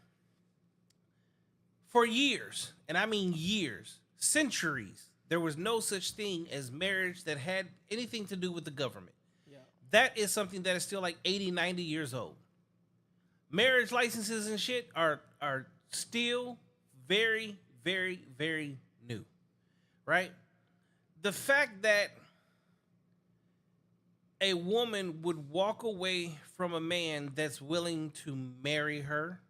for years, and I mean years, centuries, there was no such thing as marriage that had anything to do with the government. That is something that is still like 80, 90 years old. Marriage licenses and shit are still very, very, very new, right? The fact that a woman would walk away from a man that's willing to marry her,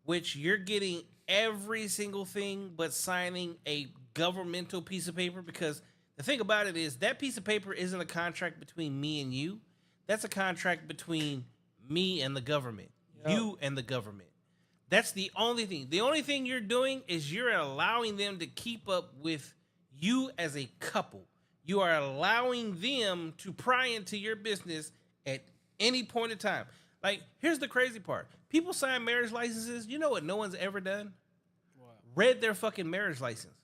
which you're getting every single thing but signing a governmental piece of paper, because the thing about it is that piece of paper isn't a contract between me and you. That's a contract between me and the government, you and the government. That's the only thing. The only thing you're doing is you're allowing them to keep up with you as a couple. You are allowing them to pry into your business at any point in time. Like, here's the crazy part. People sign marriage licenses. You know what no one's ever done? What? Read their fucking marriage license.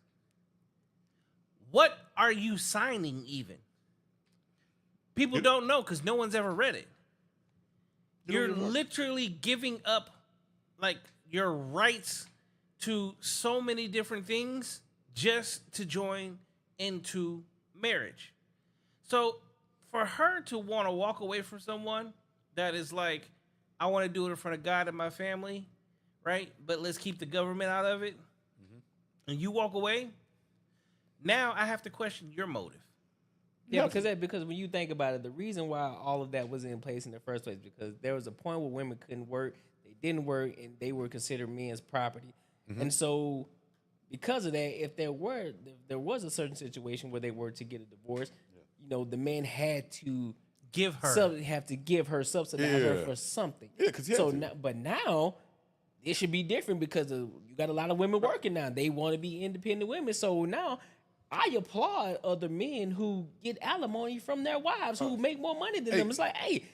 What are you signing even? People don't know because no one's ever read it. You're literally giving up, like, your rights to so many different things just to join into marriage. So for her to want to walk away from someone that is like, I want to do it in front of God and my family, right? But let's keep the government out of it. And you walk away, now I have to question your motive. Yeah, because when you think about it, the reason why all of that was in place in the first place, because there was a point where women couldn't work, they didn't work, and they were considered men's property. And so because of that, if there was a certain situation where they were to get a divorce, you know, the man had to give her subsidize her for something. Yeah, because but now it should be different because you got a lot of women working now. They want to be independent women. So now I applaud other men who get alimony from their wives who make more money than them. It's like, hey,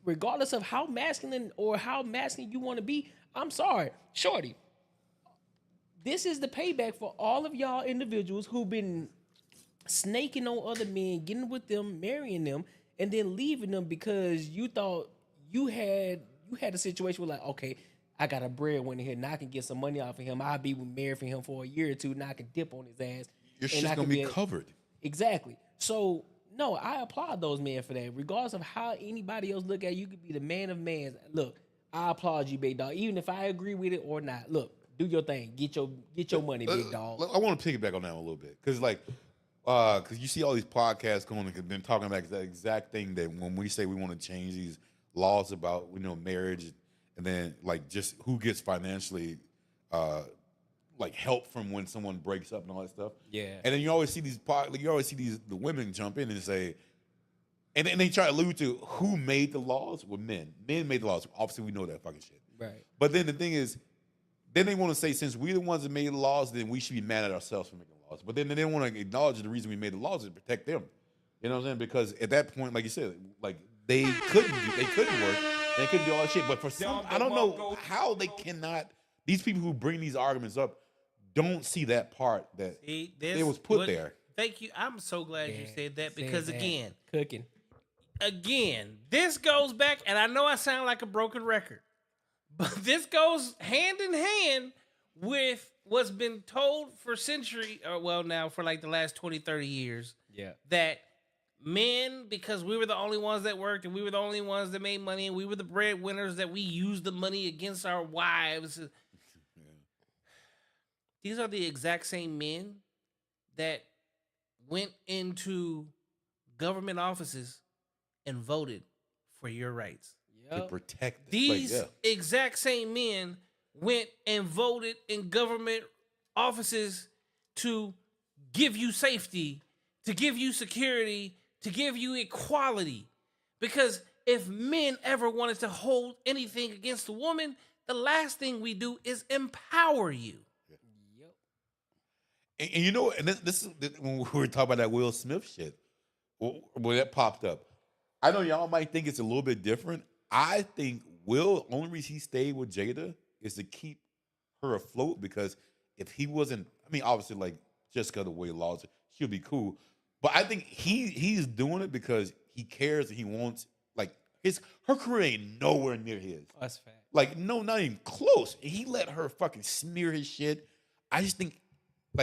regardless of how masculine you want to be, I'm sorry, shorty. This is the payback for all of y'all individuals who've been snaking on other men, getting with them, marrying them, and then leaving them because you thought you had a situation where, like, okay, I got a breadwinner here, now I can get some money off of him. I'll be married for him for a year or two, now I can dip on his ass. Your shit's gonna be covered. Exactly. So no, I applaud those men for that. Regardless of how anybody else look at you, you could be the man of mans. Look, I applaud you, big dog. Even if I agree with it or not. Look, do your thing. Get your money, big dog. I want to piggyback on that a little bit because, like, because you see all these podcasts going and been talking about that exact thing that when we say we want to change these laws about marriage and then like just who gets financially like help from when someone breaks up and all that stuff. Yeah. And then you always see the women jump in and say, and they try to allude to who made the laws. Well, men made the laws. Obviously, we know that fucking shit. Right. But then the thing is, then they want to say, since we're the ones that made the laws, then we should be mad at ourselves for making laws. But then they don't want to acknowledge the reason we made the laws is to protect them. You know what I'm saying? Because at that point, like you said, like they couldn't work, they couldn't do all that shit. But for some, I don't know how they cannot. These people who bring these arguments up don't see that part that it was put there. Thank you. I'm so glad you said that because again, this goes back, and I know I sound like a broken record, but this goes hand in hand with what's been told for centuries, or well, now for like the last 20, 30 years. Yeah. That men, because we were the only ones that worked and we were the only ones that made money and we were the breadwinners, that we used the money against our wives. These are the exact same men that went into government offices and voted for your rights. To protect them. These exact same men went and voted in government offices to give you safety, to give you security, to give you equality. Because if men ever wanted to hold anything against a woman, the last thing we do is empower you. And you know, and this is when we were talking about that Will Smith shit, when that popped up. I know y'all might think it's a little bit different. I think Will, only reason he stayed with Jada is to keep her afloat, because if he wasn't, I mean, obviously, like, Jessica, the way laws, she'll be cool. But I think he's doing it because he cares and he wants her career ain't nowhere near his. That's fact. Like, no, not even close. He let her fucking smear his shit. I just think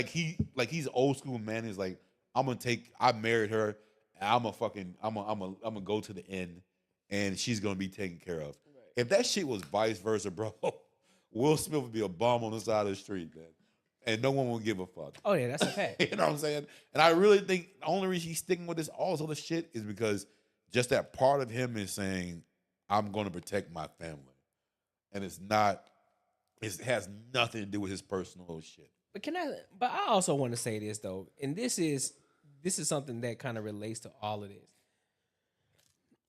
he's old school man. He's like, I married her, and I'm gonna go to the end, and she's gonna be taken care of. Right. If that shit was vice versa, bro, Will Smith would be a bum on the side of the street, man. And no one would give a fuck. Oh yeah, that's a fact. You know what I'm saying? And I really think the only reason he's sticking with all this other shit is because just that part of him is saying, I'm going to protect my family. And it has nothing to do with his personal shit. But I also want to say this though, and this is something that kind of relates to all of this.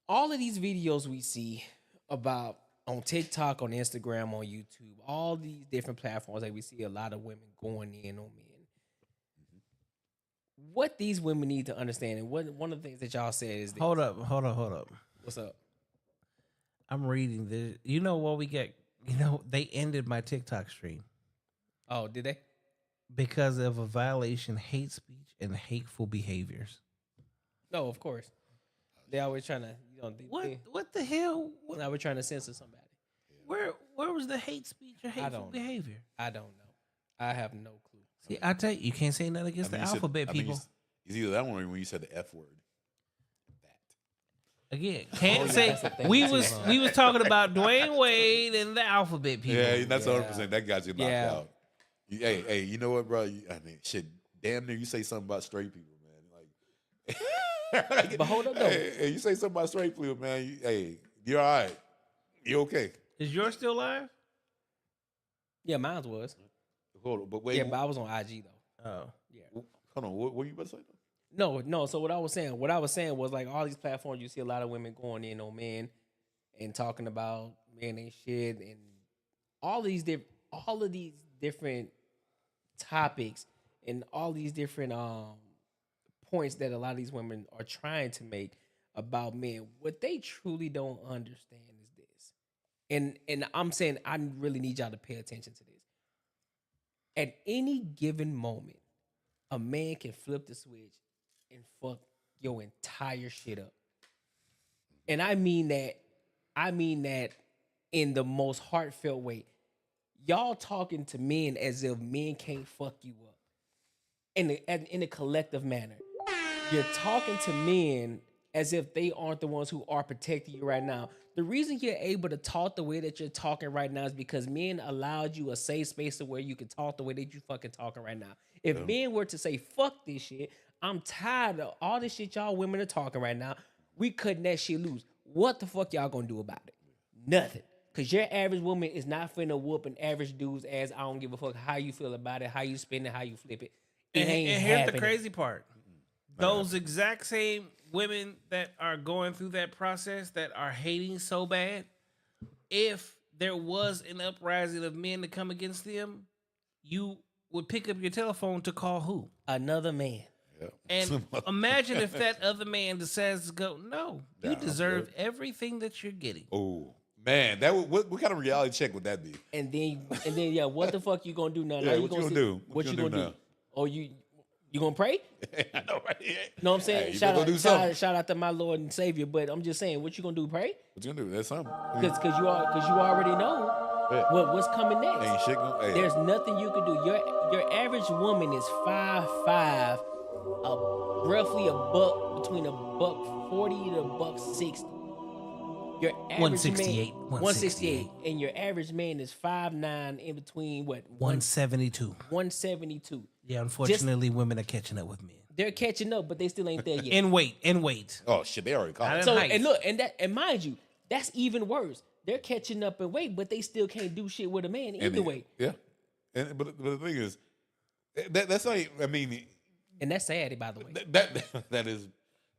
All of these videos we see about on TikTok, on Instagram, on YouTube, all these different platforms that we see a lot of women going in on men. What these women need to understand, and one of the things that y'all said is this. Hold up. What's up? I'm reading this. You know what we get? They ended my TikTok stream. Oh, did they? Because of a violation, hate speech, and hateful behaviors. No, of course. They always trying to, What the hell? Now we're trying to censor somebody. Where was the hate speech or hateful behavior? I don't know. I have no clue. See, I tell you can't say nothing against the alphabet people. It's either that one or when you said the F word. Again, can't say we was talking about Dwayne Wade and the alphabet people. Yeah, that's 100%. That got you knocked out. Hey, you know what, bro? Shit, damn near you say something about straight people, man. Like, but hold up, though. Hey, you say something about straight people, man. You're all right. You okay? Is yours still live? Yeah, mine was. Hold on, but wait. Yeah, but I was on IG though. Oh, yeah. Hold on, what were you about to say? No. So what I was saying was like all these platforms, you see a lot of women going in on men and talking about men ain't shit and all of these different topics and all these different points that a lot of these women are trying to make about men. What they truly don't understand is this, and I'm saying I really need y'all to pay attention to this. At any given moment, a man can flip the switch and fuck your entire shit up. And I mean that in the most heartfelt way. Y'all talking to men as if men can't fuck you up in a collective manner. You're talking to men as if they aren't the ones who are protecting you right now. The reason you're able to talk the way that you're talking right now is because men allowed you a safe space to where you can talk the way that you fucking talking right now. If men were to say, fuck this shit, I'm tired of all this shit y'all women are talking right now, we cutting that shit loose. What the fuck y'all gonna do about it? Nothing. Because your average woman is not finna whoop an average dude's ass. I don't give a fuck how you feel about it, how you spin it, how you flip it. It ain't and here's happening. the crazy part. Those exact same women that are going through that process, that are hating so bad, if there was an uprising of men to come against them, you would pick up your telephone to call who? Another man. Yeah. And imagine if that other man decides to go, no, you deserve everything that you're getting. Oh, man, what kind of reality check would that be? And then, yeah, what the fuck you gonna do now? Yeah, what you gonna do? What you gonna do? Oh, you gonna pray? I know, right? Know what I'm saying? Hey, shout out to my Lord and Savior. But I'm just saying, what you gonna do? Pray? What you gonna do? That's something. Because you already know what's coming next. Ain't shit gonna, There's nothing you can do. Your average woman is 5'5", roughly between $140 to $160. Your average 168. man, 168, and your average man is 5'9", in between what? 172. 172. Yeah, unfortunately, women are catching up with men. They're catching up, but they still ain't there yet. In weight. Oh shit, they already caught. So and look, and mind you, that's even worse. They're catching up in weight, but they still can't do shit with a man either way. Yeah, but the thing is, that's like, I mean, and that's sad, by the way.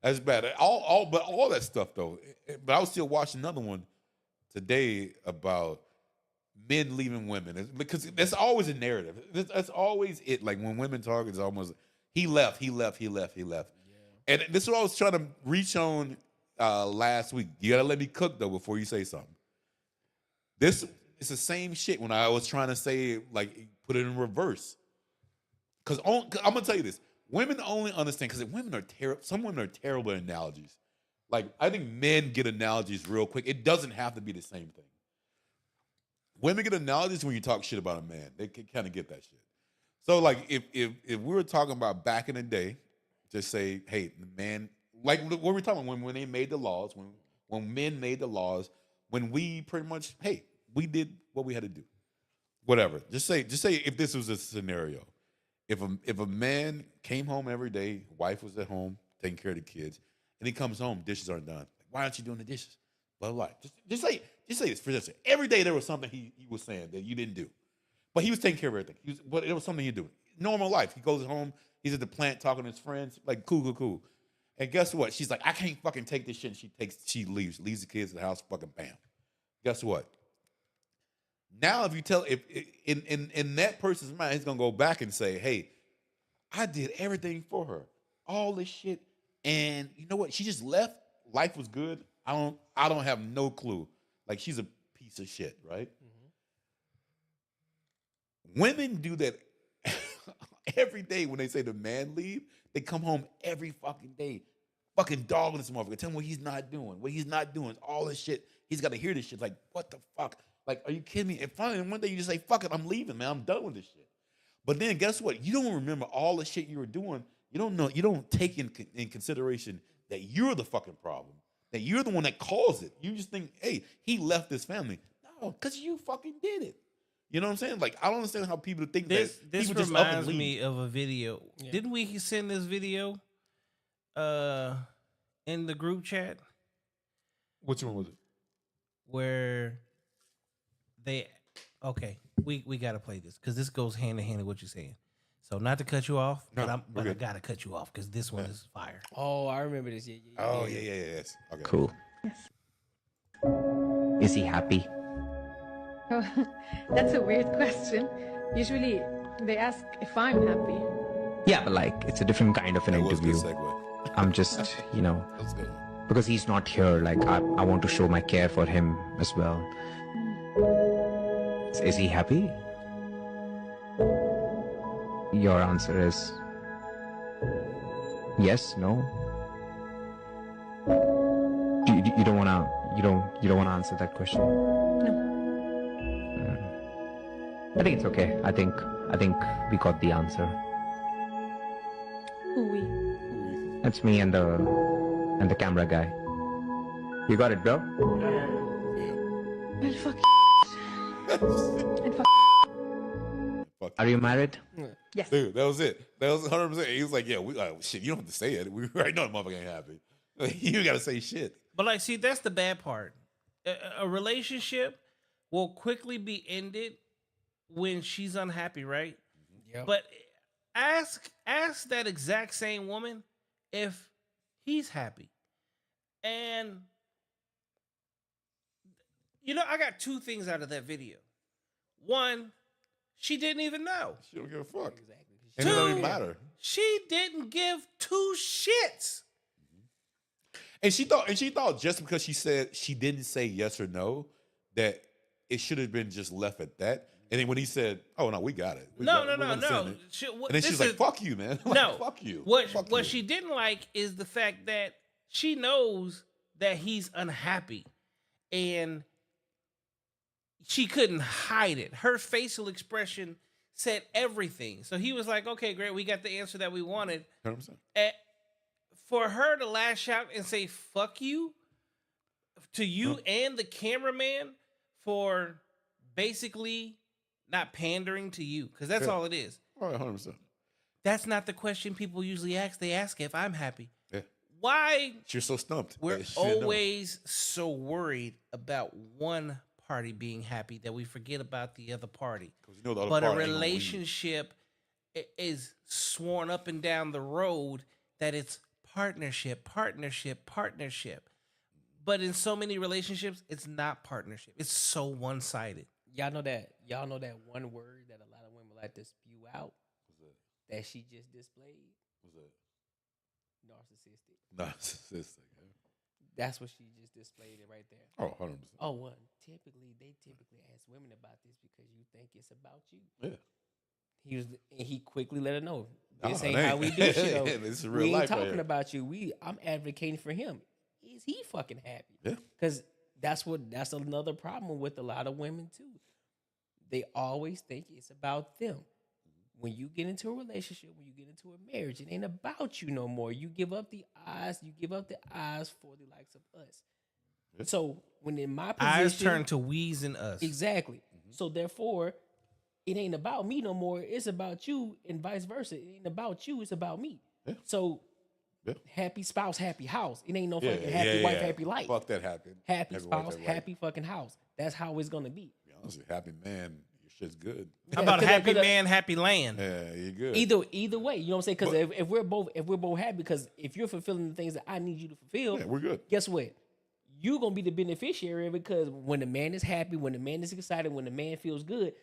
That's bad. All that stuff though. But I was still watching another one today about men leaving women, because that's always a narrative. That's always it. Like when women talk, it's almost he left. Yeah. And this is what I was trying to reach on last week. You gotta let me cook though before you say something. This is the same shit when I was trying to say, like, put it in reverse. Because I'm gonna tell you this: women only understand because women are terrible. Some women are terrible at analogies. Like I think men get analogies real quick. It doesn't have to be the same thing. Women get analogies when you talk shit about a man. They can kind of get that shit. So like if we were talking about back in the day, just say, hey, the man, like what we're talking about when they made the laws, when men made the laws, when we pretty much, hey, we did what we had to do. Whatever. Just say if this was a scenario. If a man came home every day, wife was at home taking care of the kids, and he comes home, dishes aren't done. Like, why aren't you doing the dishes? Blah blah. Just say this for instance. Every day there was something he was saying that you didn't do, but he was taking care of everything. But it was something he do. Normal life. He goes home. He's at the plant talking to his friends. Like cool. And guess what? She's like, I can't fucking take this shit. And she leaves the kids at the house. Fucking bam. Guess what? Now, if you tell if in that person's mind, he's gonna go back and say, "Hey, I did everything for her, all this shit, and you know what? She just left. Life was good. I don't have no clue. Like she's a piece of shit, right? Mm-hmm. Women do that every day when they say the man leave. They come home every fucking day, fucking dogging this motherfucker, telling him what he's not doing, all this shit. He's got to hear this shit. Like what the fuck? Like, are you kidding me? And finally, one day you just say, fuck it, I'm leaving, man. I'm done with this shit. But then guess what? You don't remember all the shit you were doing. You don't know. You don't take in consideration that you're the fucking problem, that you're the one that caused it. You just think, hey, he left his family. No, because you fucking did it. You know what I'm saying? Like, I don't understand how people think This people just up and reminds leave. me of a video. Yeah. Didn't we send this video in the group chat Which one was it? where we got to play this because this goes hand in hand with what you're saying. So not to cut you off, No, but we're I good. got to cut you off because this one is fire. Oh, I remember this. Yeah. Oh, yeah. Yes. Okay. Cool. Is he happy? Oh, that's a weird question. Usually they ask if I'm happy. Yeah, but like, it's a different kind of an That was a good interview. segue. I'm just, That was good. because he's not here, like, I want to show my care for him as well. Is he happy? Your answer is yes, no? You don't wanna answer that question? No. I think it's okay. I think we got the answer. Who we? That's me and the camera guy. You got it, bro? Well, fuck and fuck. Fuck Are you married? Yes. Dude, that was it. That was 100%. He was like, yeah, shit, you don't have to say it. We already know the motherfucker ain't happy. You got to say shit. But like, see, that's the bad part. A relationship will quickly be ended when she's unhappy, right? Yep. But ask that exact same woman if he's happy. And you know, I got two things out of that video. One, she didn't even know. She don't give a fuck. Exactly. And it don't Two. even matter. She didn't give two shits. And she thought just because she didn't say yes or no, that it should have been just left at that. And then when he said, "Oh no, we got it." We're gonna send it." And then she's like, "Fuck you, man." Like, No, fuck you. What Fuck what you. she didn't like is the fact that she knows that he's unhappy, and she couldn't hide it. Her facial expression said everything. So he was like, "Okay, great, we got the answer that we wanted." 100%. For her to lash out and say "fuck you" to you and the cameraman for basically not pandering to you, because that's all it is. All right, 100%. That's not the question people usually ask. They ask if I'm happy. Yeah. Why She's so stumped. we're She didn't know. always so worried about one party being happy that we forget about the other party. 'Cause you know the other But a part ain't gonna leave. relationship is sworn up and down the road that it's partnership. But in so many relationships, it's not partnership. It's so one-sided. Y'all know that one word that a lot of women like to spew out that she just displayed? What's that? Narcissistic. Narcissistic. Yeah. That's what she just displayed it right there. Oh, 100%. Oh, one. They typically ask women about this because you think it's about you. Yeah. He quickly let her know. This Oh, ain't it how we do shit. ain't. This is real We ain't life right talking here. about you. I'm advocating for him. Is he fucking happy? Yeah. Because that's another problem with a lot of women too. They always think it's about them. When you get into a relationship, when you get into a marriage, it ain't about you no more. You give up the eyes. You give up the eyes for the likes of us. Yeah. So when in my position, Eyes turn to we's and us. exactly. So therefore, it ain't about me no more. It's about you, and vice versa. It ain't about you. It's about me. Yeah. So Yeah. happy spouse, happy house. It ain't no Yeah, fucking happy wife, happy life. Fuck that happy. Happy wife, spouse, happy life. happy fucking house. That's how it's gonna be. Be honest, with you, happy man, your shit's good. How about 'cause happy 'cause man, happy land? Yeah, you're good. Either way, you know what I'm saying? Because if we're both happy, because if you're fulfilling the things that I need you to fulfill, Yeah, we're good. guess what? You're gonna be the beneficiary of it, because when the man is happy, when the man is excited, when the man feels good,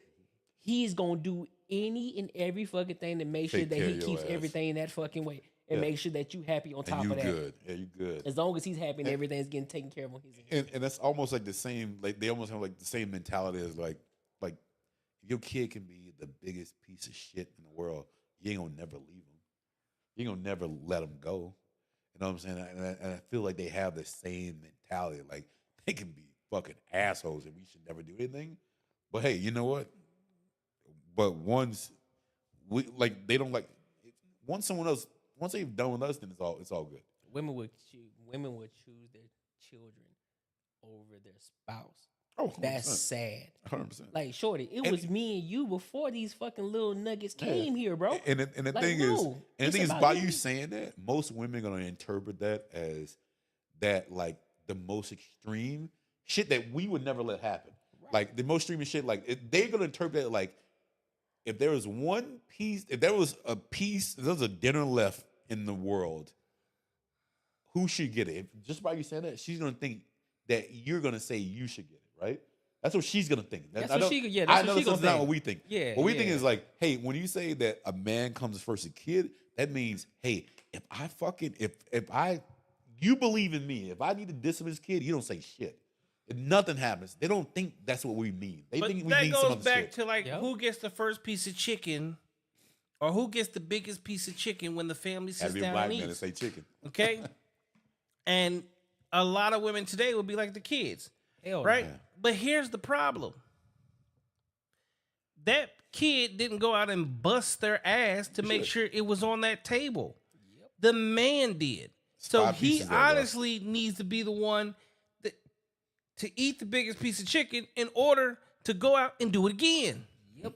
he's gonna do any and every fucking thing to make sure Take that care he of your keeps ass. everything that fucking way, and Yeah. make sure that you happy on top And you of that. good. Yeah, you good. As long as he's happy and everything's getting taken care of on his end. And that's almost like the same. Like they almost have like the same mentality as like your kid can be the biggest piece of shit in the world. You ain't gonna never leave him. You ain't gonna never let him go. You know what I'm saying? And I feel like they have the same mentality. Like they can be fucking assholes and we should never do anything. But hey, you know what? But once they don't like once they've done with us, then it's all good. Women would choose their children over their spouse. Oh, 100%. That's sad. 100%. Like, shorty, it was me and you before these fucking little nuggets Yeah. came here, bro. And the Like, thing no, is, it's by about you you. saying that, most women are gonna interpret that as that like the most extreme shit that we would never let happen. Right. Like the most extreme shit. Like they're gonna interpret it like if there was one piece, if there was a dinner left in the world, who should get it? If, just by you saying that, she's gonna think that you're gonna say you should get it, right? That's what she's gonna think. That's I what know- she- yeah, I that's know what she that's gonna not think. what we think. Yeah, what we think yeah. is like, hey, when you say that a man comes first a kid, that means, hey, you believe in me. If I need to discipline this kid, you don't say shit. If nothing happens, they don't think that's what we mean. They But think we that mean some goes other back shit. to like Yep. who gets the first piece of chicken, or who gets the biggest piece of chicken when the family Had sits to be a down black and man to eats. say chicken. Okay, and a lot of women today will be like the kids, Hell right? no. But here's the problem: that kid didn't go out and bust their ass to make sure it was on that table. The man did. So Five he pieces there, bro. honestly needs to be the one to eat the biggest piece of chicken in order to go out and do it again. Yep.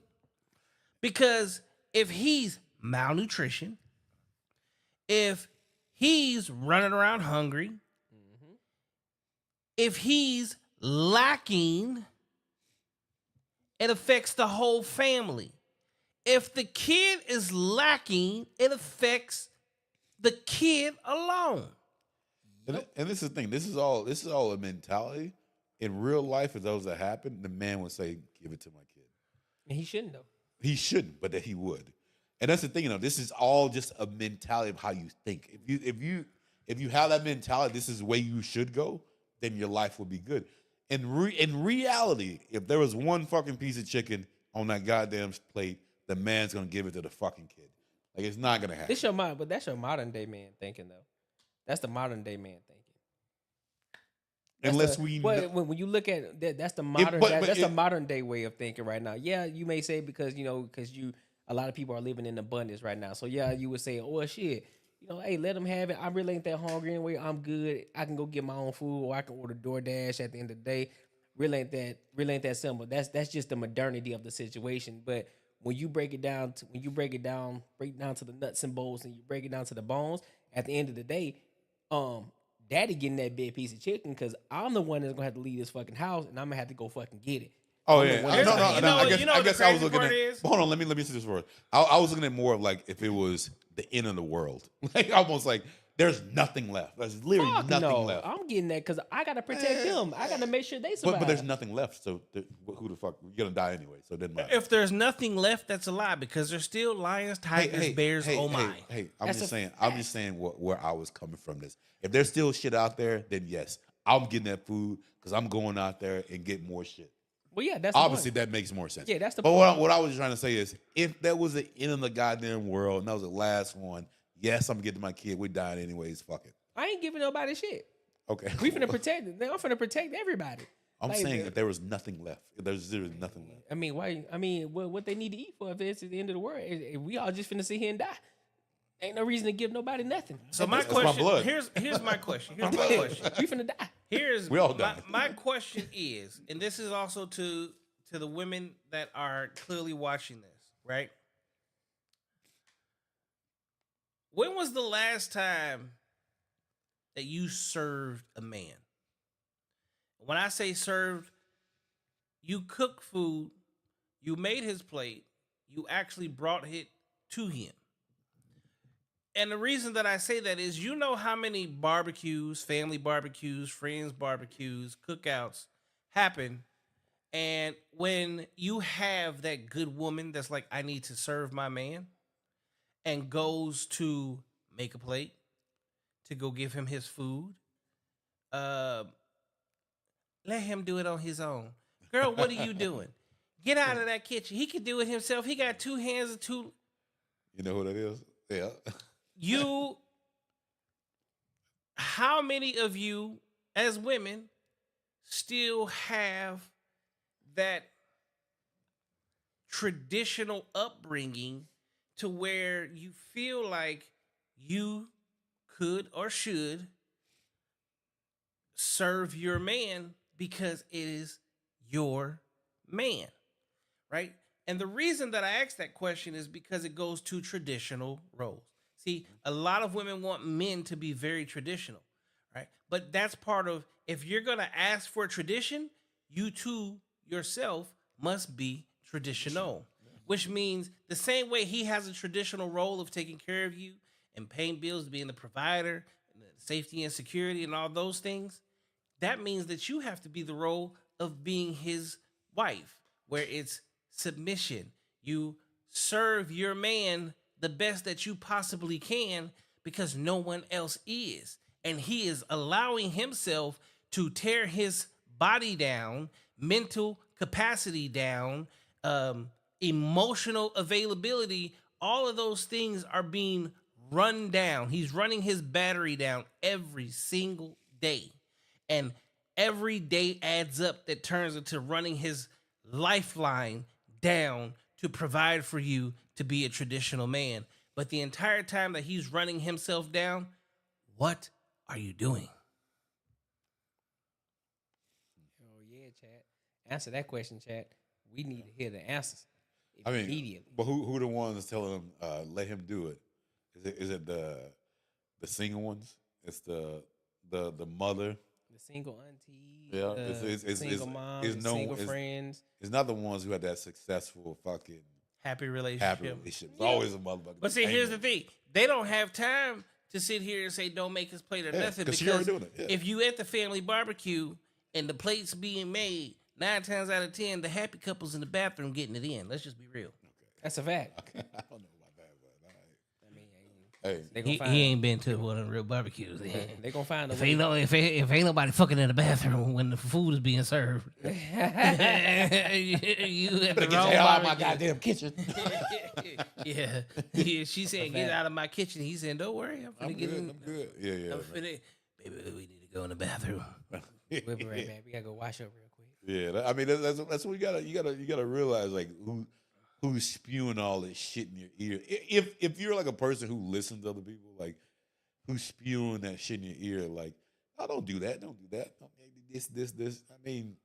Because if he's malnutrition, if he's running around hungry, if he's lacking, it affects the whole family. If the kid is lacking, it affects the kid alone. And this is the thing. This is all a mentality. In real life, if those that happen, the man would say, "Give it to my kid." And he shouldn't though. He shouldn't, but that he would. And that's the thing, this is all just a mentality of how you think. If you have that mentality, this is the way you should go, then your life will be good. In reality, if there was one fucking piece of chicken on that goddamn plate, the man's gonna give it to the fucking kid. Like it's not gonna happen. That's your modern day man thinking though. That's the modern day man thinking. Unless when you look at that, that's the modern the modern day way of thinking right now. Yeah, you may say because a lot of people are living in abundance right now. So yeah, you would say, oh shit, hey, let them have it. I really ain't that hungry anyway. I'm good. I can go get my own food, or I can order DoorDash at the end of the day. Really ain't that simple. That's just the modernity of the situation. But when you break it down to the nuts and bolts, and you break it down to the bones, at the end of the day, daddy getting that big piece of chicken because I'm the one that's gonna have to leave this fucking house, and I'm gonna have to go fucking get it. Oh I'm yeah, the one no. that's- You know I what the guess I was crazy looking part at. is? Hold on, let me see this first. I was looking at more of like if it was the end of the world, like almost like there's nothing left. There's literally Fuck nothing no. left. I'm getting that because I gotta protect them. I gotta make sure they survive. But there's nothing left. So who the fuck? You're gonna die anyway. So it doesn't matter. If there's nothing left, that's a lie because there's still lions, tigers, bears. Oh my! Hey, I'm That's just a saying. I'm just saying where I was coming from. This. If there's still shit out there, then yes, I'm getting that food because I'm going out there and getting more shit. Well, yeah, that's the obviously point. that makes more sense. Yeah, that's the But point. what I was trying to say is, if that was the end of the goddamn world and that was the last one, yes, I'm getting my kid. We dying anyways. Fuck it. I ain't giving nobody shit. Okay. We finna protect it. I'm finna protect everybody. I'm Like, saying if there was nothing left, if there's nothing left. I mean, why? I mean, what they need to eat for if it's the end of the world? If we all just finna sit here and die. Ain't no reason to give nobody nothing. So my That's question, my blood. here's my question. Here's my question. We finna die. Here's We all die. my question is, and this is also to the women that are clearly watching this, right? When was the last time that you served a man? When I say served, you cooked food, you made his plate, you actually brought it to him. And the reason that I say that is, you know how many barbecues, family barbecues, friends barbecues, cookouts happen. And when you have that good woman that's like, I need to serve my man, and goes to make a plate, to go give him his food, let him do it on his own. Girl, what are you doing? Get out of that kitchen. He can do it himself. He got two hands and two. You know who that is? Yeah. How many of you as women still have that traditional upbringing to where you feel like you could or should serve your man because it is your man, right? And the reason that I ask that question is because it goes to traditional roles. See, a lot of women want men to be very traditional, right? But that's part of, if you're going to ask for tradition, you too yourself must be traditional, which means the same way he has a traditional role of taking care of you and paying bills, being the provider, and the safety and security and all those things, that means that you have to be the role of being his wife, where it's submission. You serve your man the best that you possibly can because no one else is. And he is allowing himself to tear his body down, mental capacity down, emotional availability. All of those things are being run down. He's running his battery down every single day. And every day adds up that turns into running his lifeline down to provide for you to be a traditional man. But the entire time that he's running himself down, what are you doing? Oh yeah, chat. Answer that question, chat. We need to hear the answers I mean, immediately. but who the ones telling him let him do it? Is it the single ones? It's the mother. The single auntie, Yeah, the single mom, the single friends. It's not the ones who had that successful fucking Happy relationship. happy relationship. It's always a motherfucker. But see, here's the thing. They don't have time to sit here and say, don't make us plate or nothing. 'cause she already doing it. Yeah. If you at the family barbecue and the plates being made, 9 times out of 10, the happy couple's in the bathroom getting it in. Let's just be real. That's a fact. I don't know about that, but all right. I mean, Hey, they gonna find, He ain't been to one of the real barbecues. they gonna find a If way. ain't nobody fucking in the bathroom when the food is being served, you at the get the wrong hell out of my barbecue. goddamn kitchen. Yeah. She saying get out of my kitchen. He saying don't worry, I'm finna I'm get good. in. I'm good. Yeah, yeah. I'm finna, baby, we need to go in the bathroom. We'll be right back. We gotta go wash up real quick. Yeah, I mean that's what you gotta realize, like who's spewing all this shit in your ear. If you're like a person who listens to other people, like who's spewing that shit in your ear, like, oh, don't do that. This. I mean,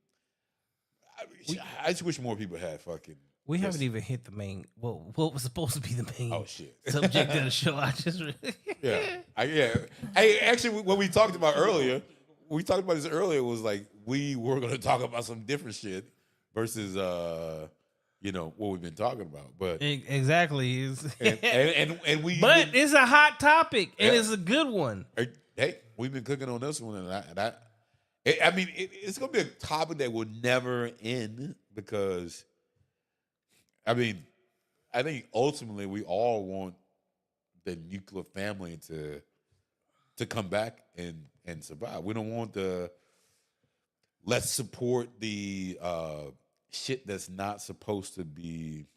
I just wish more people had fucking. We haven't even hit the main. What was supposed to be the main Oh shit. subject of the show? I just Yeah. Hey, actually, what we talked about earlier, was like we were gonna talk about some different shit versus what we've been talking about. But exactly. and we But it's a hot topic and Yeah. it's a good one. Hey, we've been cooking on this one, and it's gonna be a topic that will never end because, I mean, I think ultimately we all want the nuclear family to come back and survive. We don't want let's support the shit that's not supposed to be,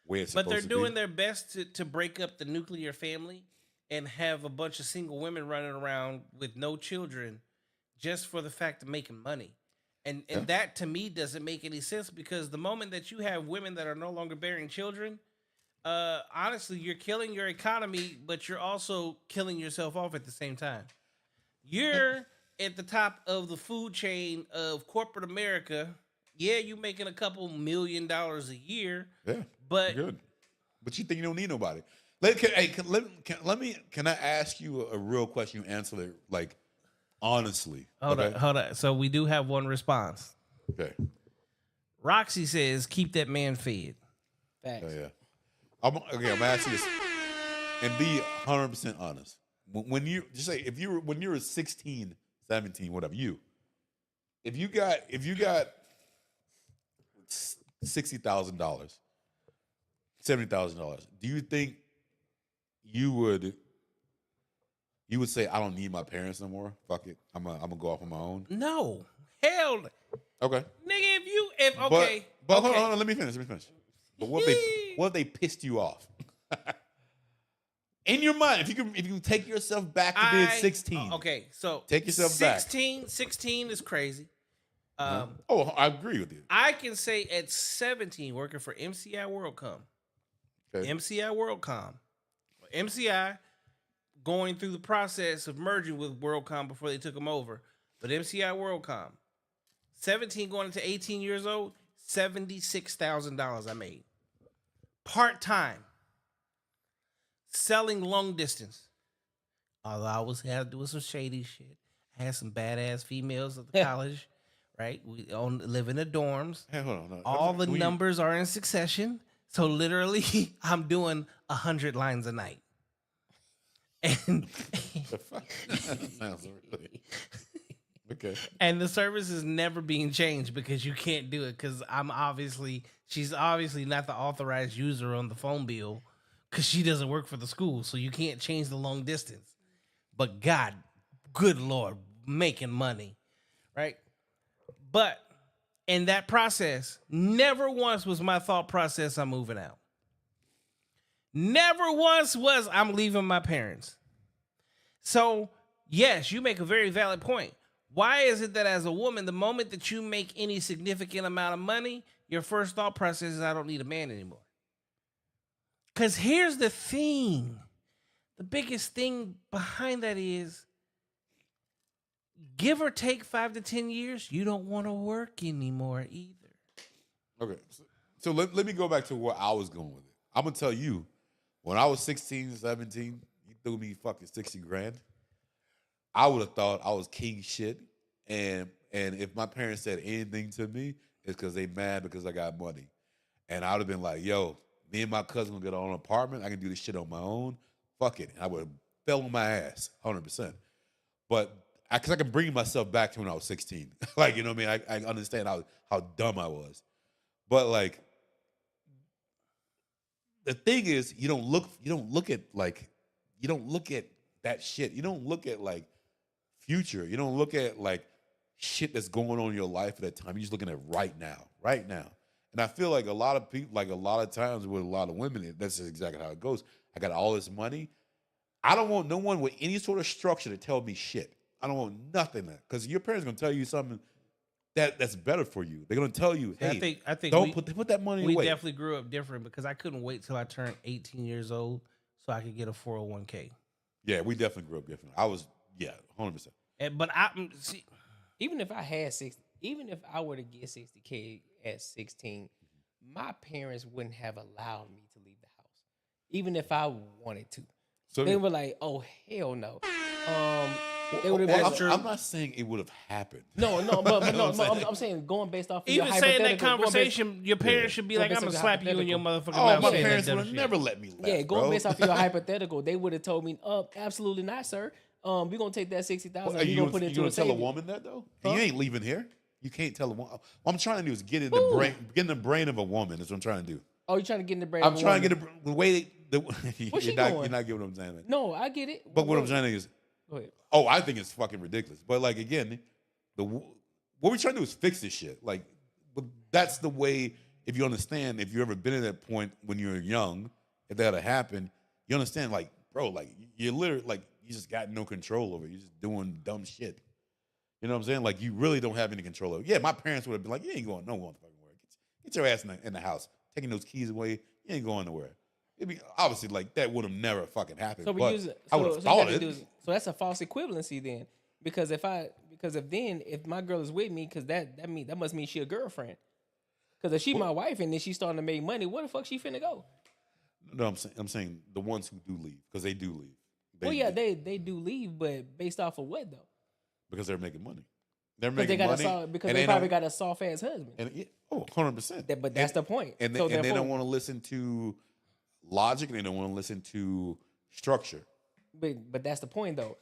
where it's But supposed they're to doing be. their best to break up the nuclear family and have a bunch of single women running around with no children just for the fact of making money. And that to me doesn't make any sense, because the moment that you have women that are no longer bearing children, honestly, you're killing your economy, but you're also killing yourself off at the same time. You're at the top of the food chain of corporate America. Yeah, you're making a couple $1 million a year. Yeah, but good. But you think you don't need nobody? Can I ask you a real question? You answer it like honestly. Hold on. So we do have one response. Okay. Roxy says, "Keep that man fed." Facts. Yeah. I'm gonna ask you this and be 100% honest. When you just say when you were 16, 17, whatever, if you got $60,000, $70,000, do you think you would say, I don't need my parents no more? Fuck it, I'm gonna go off on my own. No, hell, Okay, nigga. But hold on, let me finish. But what if they pissed you off? In your mind, if you can take yourself back to being 16. Okay, so take yourself back. 16 is crazy. I agree with you. I can say at 17, working for MCI WorldCom, MCI going through the process of merging with WorldCom before they took them over, but MCI WorldCom, 17 going into 18 years old, $76,000 I made. Part-time. Selling long distance. Although I had to do some shady shit. I had some badass females at the college, right? We live in the dorms. Hey, hold on. All the numbers are in succession. So literally, I'm doing 100 lines a night. And sounds really okay. And the service is never being changed because you can't do it, because she's obviously not the authorized user on the phone bill, because she doesn't work for the school, so you can't change the long distance. But God, good Lord, making money, right? But in that process, never once was my thought process, I'm moving out. Never once was I'm leaving my parents. So, yes, you make a very valid point. Why is it that as a woman, the moment that you make any significant amount of money, your first thought process is, I don't need a man anymore? Because here's the thing. The biggest thing behind that is, give or take 5 to 10 years, you don't want to work anymore either. Okay. So let me go back to where I was going with it. I'm going to tell you, when I was 16, 17, you threw me fucking 60 grand. I would have thought I was king shit. And if my parents said anything to me, it's because they mad because I got money. And I would have been like, yo, me and my cousin will get our own apartment. I can do this shit on my own. Fuck it. And I would have fell on my ass, 100%. But because I can bring myself back to when I was 16. Like, you know what I mean? I understand how dumb I was. But like, the thing is, you don't look at that shit. You don't look at like future. You don't look at like shit that's going on in your life at that time. You're just looking at right now. And I feel like a lot of people, like a lot of times with a lot of women, that's just exactly how it goes. I got all this money. I don't want no one with any sort of structure to tell me shit. I don't want nothing, because your parents are gonna tell you something that's better for you. They're gonna tell you, hey, I think don't put that money away. We definitely grew up different, because I couldn't wait till I turned 18 years old so I could get a 401k. Yeah, we definitely grew up different. I was 100%. But even if I were to get 60K at 16, my parents wouldn't have allowed me to leave the house, even if I wanted to. So they were like, "Oh hell no." They would have been. I'm not saying it would have happened. No, I'm saying going based off of even your saying that conversation, your parents should be like, "I'm gonna slap you in your motherfucking mouth." My parents would have never let me laugh. Yeah, going based off of your hypothetical, they would have told me, absolutely not, sir. We're gonna take that 60,000. We're gonna put it into a tell a woman that though? Huh? You ain't leaving here. You can't tell a woman. What I'm trying to do is get in the brain of a woman. That's what I'm trying to do. Oh, you're trying to get in the brain. I'm trying to get the way. You're not getting what I'm saying. No, I get it. But what I'm saying is, go ahead. Oh, I think it's fucking ridiculous. But like again, what we're trying to do is fix this shit. Like, but that's the way. If you understand, if you ever been at that point when you were young, if that had happened, you understand. Like, bro, like you're literally like you just got no control over it. You're just doing dumb shit. You know what I'm saying? Like you really don't have any control over it. Yeah, my parents would have been like, you ain't going nowhere. Get your ass in the house. Taking those keys away. You ain't going nowhere. It'd be obviously like that would have never fucking happened. So I would have thought it. So that's a false equivalency then, because if my girl is with me, because that must mean she a girlfriend. Because if she my wife and then she starting to make money, where the fuck she finna go? No, I'm saying the ones who do leave, because they do leave. They do leave, but based off of what though? Because they're making money. They're making money because they probably got a soft ass husband. And 100%. But that's the point. And they don't want to listen to logic. And they don't want to listen to structure. But that's the point though.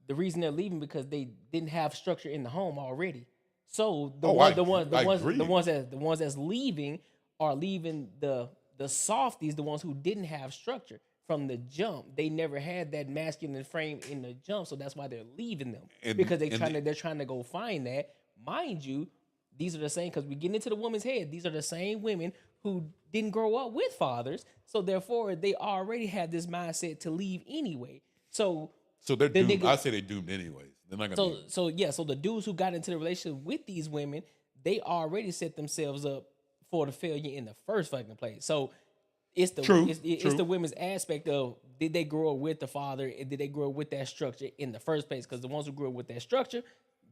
The reason they're leaving because they didn't have structure in the home already. So the ones that's leaving are leaving the softies, the ones who didn't have structure from the jump. They never had that masculine frame in the jump, so that's why they're leaving them because they're trying to go find that. Mind you, these are the same because we get into the woman's head. These are the same women who didn't grow up with fathers, so therefore they already have this mindset to leave anyway. So they're doomed. I say they're doomed anyways. They're not gonna. So the dudes who got into the relationship with these women, they already set themselves up for the failure in the first fucking place. So it's the women's aspect of did they grow up with the father and did they grow up with that structure in the first place? Because the ones who grew up with that structure,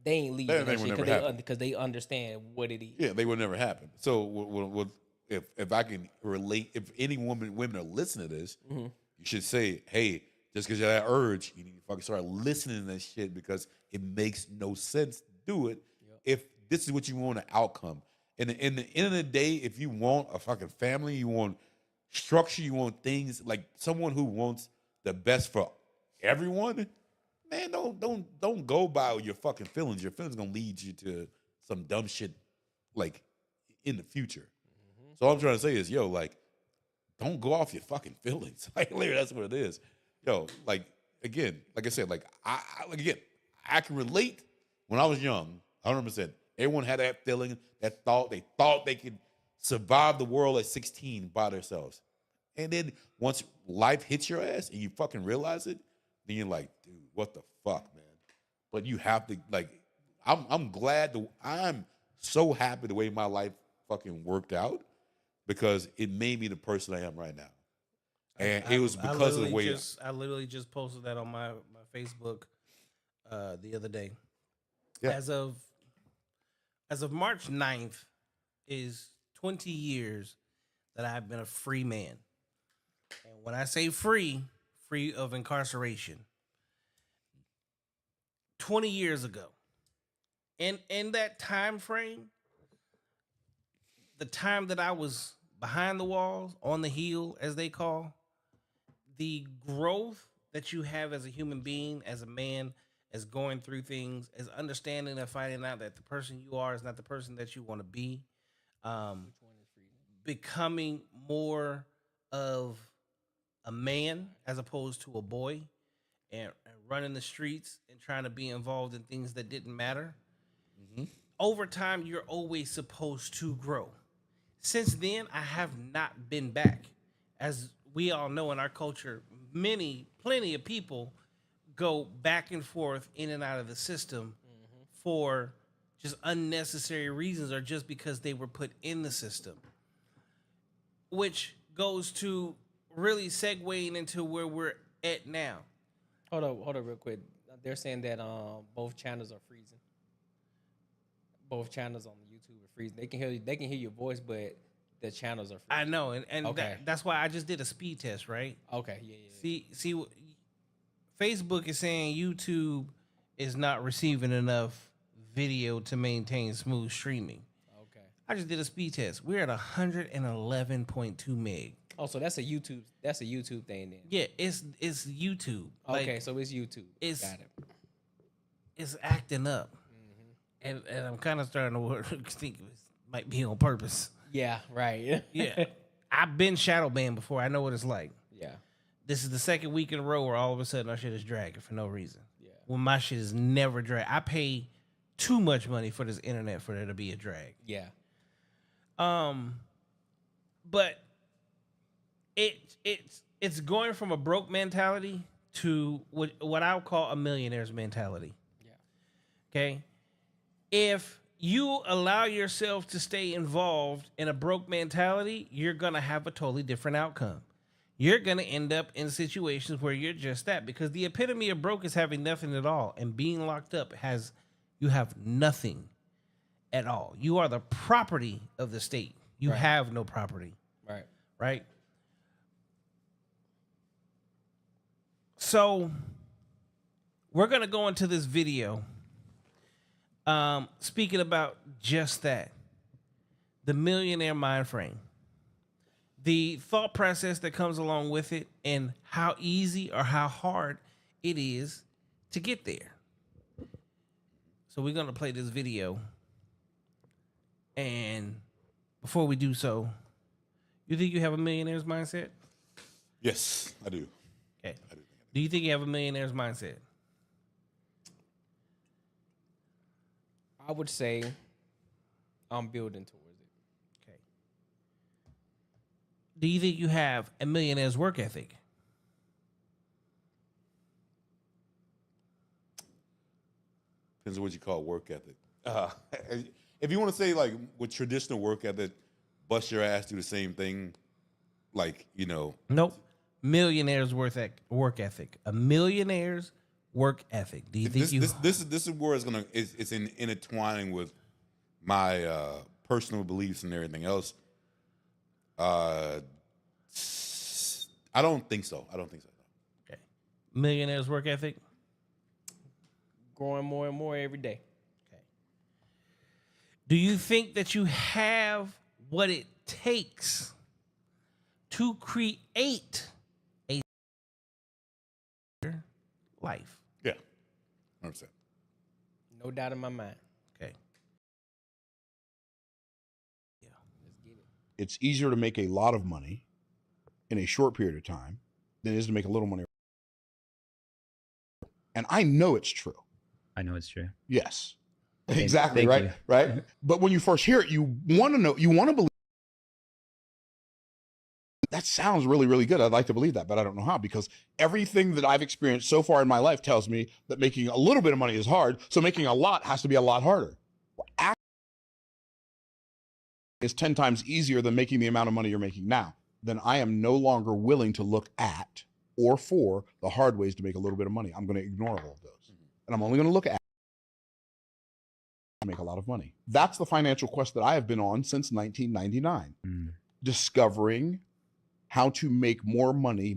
they ain't leaving that shit because they understand what it is. Yeah, they would never happen. So if I can relate, if any women are listening to this, you should say, hey. Just because you have that urge, you need to fucking start listening to that shit because it makes no sense to do it if this is what you want an outcome. And in the end of the day, if you want a fucking family, you want structure, you want things like someone who wants the best for everyone, man, don't go by your fucking feelings. Your feelings gonna lead you to some dumb shit like in the future. So all I'm trying to say is, like, don't go off your fucking feelings. Like, literally, that's what it is. Like again, like I said, like I can relate. When I was young, 100%. Everyone had that feeling, that thought. They thought they could survive the world at 16 by themselves, and then once life hits your ass and you fucking realize it, then you're like, dude, what the fuck, man? But you have to like. I'm glad. I'm so happy the way my life fucking worked out because it made me the person I am right now. And it was because of the way I literally just posted that on my Facebook the other day. Yeah. As of March 9th is 20 years that I've been a free man. And when I say free of incarceration, 20 years ago. In that time frame, the time that I was behind the walls, on the heel, as they call, the growth that you have as a human being, as a man, as going through things, as understanding and finding out that the person you are is not the person that you want to be, becoming more of a man as opposed to a boy, and running the streets and trying to be involved in things that didn't matter. Over time, you're always supposed to grow. Since then, I have not been back. As we all know in our culture, plenty of people go back and forth in and out of the system for just unnecessary reasons or just because they were put in the system. Which goes to really segueing into where we're at now. Hold up real quick. They're saying that both channels are freezing. Both channels on YouTube are freezing. They can hear your voice, but the channels are freezing. I know, and okay. That's why I just did a speed test, right? Okay, yeah. See, Facebook is saying YouTube is not receiving enough video to maintain smooth streaming. Okay. I just did a speed test. We're at 111.2 meg. Oh, so that's a YouTube thing then. Yeah, it's YouTube. Okay, so it's YouTube. Got it. It's acting up. And I'm kind of starting to think it might be on purpose. Yeah, right. Yeah. I've been shadow banned before. I know what it's like. Yeah. This is the second week in a row where all of a sudden our shit is dragging for no reason. Yeah. When my shit is never dragged. I pay too much money for this internet for there to be a drag. Yeah. But it's going from a broke mentality to what I would call a millionaire's mentality. Yeah. Okay. If you allow yourself to stay involved in a broke mentality, you're going to have a totally different outcome. You're going to end up in situations where you're just that, because the epitome of broke is having nothing at all, and being locked up you have nothing at all. You are the property of the state. You have no property. Right. Right. So we're going to go into this video speaking about just that, the millionaire mind frame, the thought process that comes along with it, and how easy or how hard it is to get there. So we're going to play this video. And before we do so, you think you have a millionaire's mindset? Yes, I do. Okay. Do you think you have a millionaire's mindset? I would say I'm building towards it. Okay. Do you think you have a millionaire's work ethic? Depends on what you call work ethic. If you want to say like with traditional work ethic, bust your ass, do the same thing, like, you know. Nope. Millionaire's work ethic. A millionaire's work ethic. Do you think this is where it's intertwining with my personal beliefs and everything else. I don't think so. Okay. Millionaire's work ethic. Growing more and more every day. Okay. Do you think that you have what it takes to create a life? Yeah, 100%. No doubt in my mind. Okay. Yeah. Let's get it. It's easier to make a lot of money in a short period of time than it is to make a little money. And I know it's true. I know it's true. Yes. Exactly, Thank right? you. Right? But when you first hear it, you want to know, you want to believe. That sounds really, really good. I'd like to believe that, but I don't know how, because everything that I've experienced so far in my life tells me that making a little bit of money is hard, so making a lot has to be a lot harder. Is 10 times easier than making the amount of money you're making now. Then I am no longer willing to look at or for the hard ways to make a little bit of money. I'm going to ignore all of those. And I'm only going to look at to make a lot of money. That's the financial quest that I have been on since 1999. Discovering how to make more money.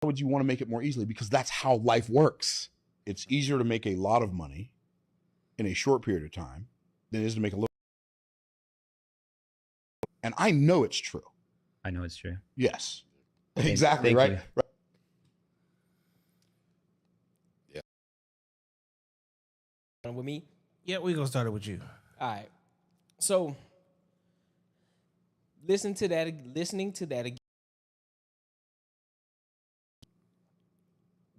How would you want to make it more easily? Because that's how life works. It's easier to make a lot of money in a short period of time than it is to make a little. And I know it's true. I know it's true. Yes. Exactly, Thank right? you. Right. With me? Yeah, we're going to start it with you. All right. So listening to that again.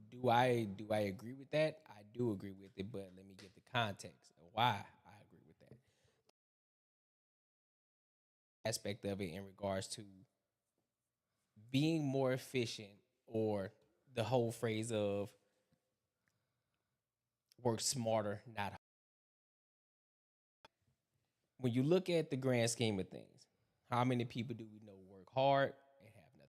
Do I agree with that? I do agree with it, but let me get the context of why I agree with that. Aspect of it in regards to being more efficient, or the whole phrase of work smarter, not harder. When you look at the grand scheme of things, how many people do we know work hard and have nothing?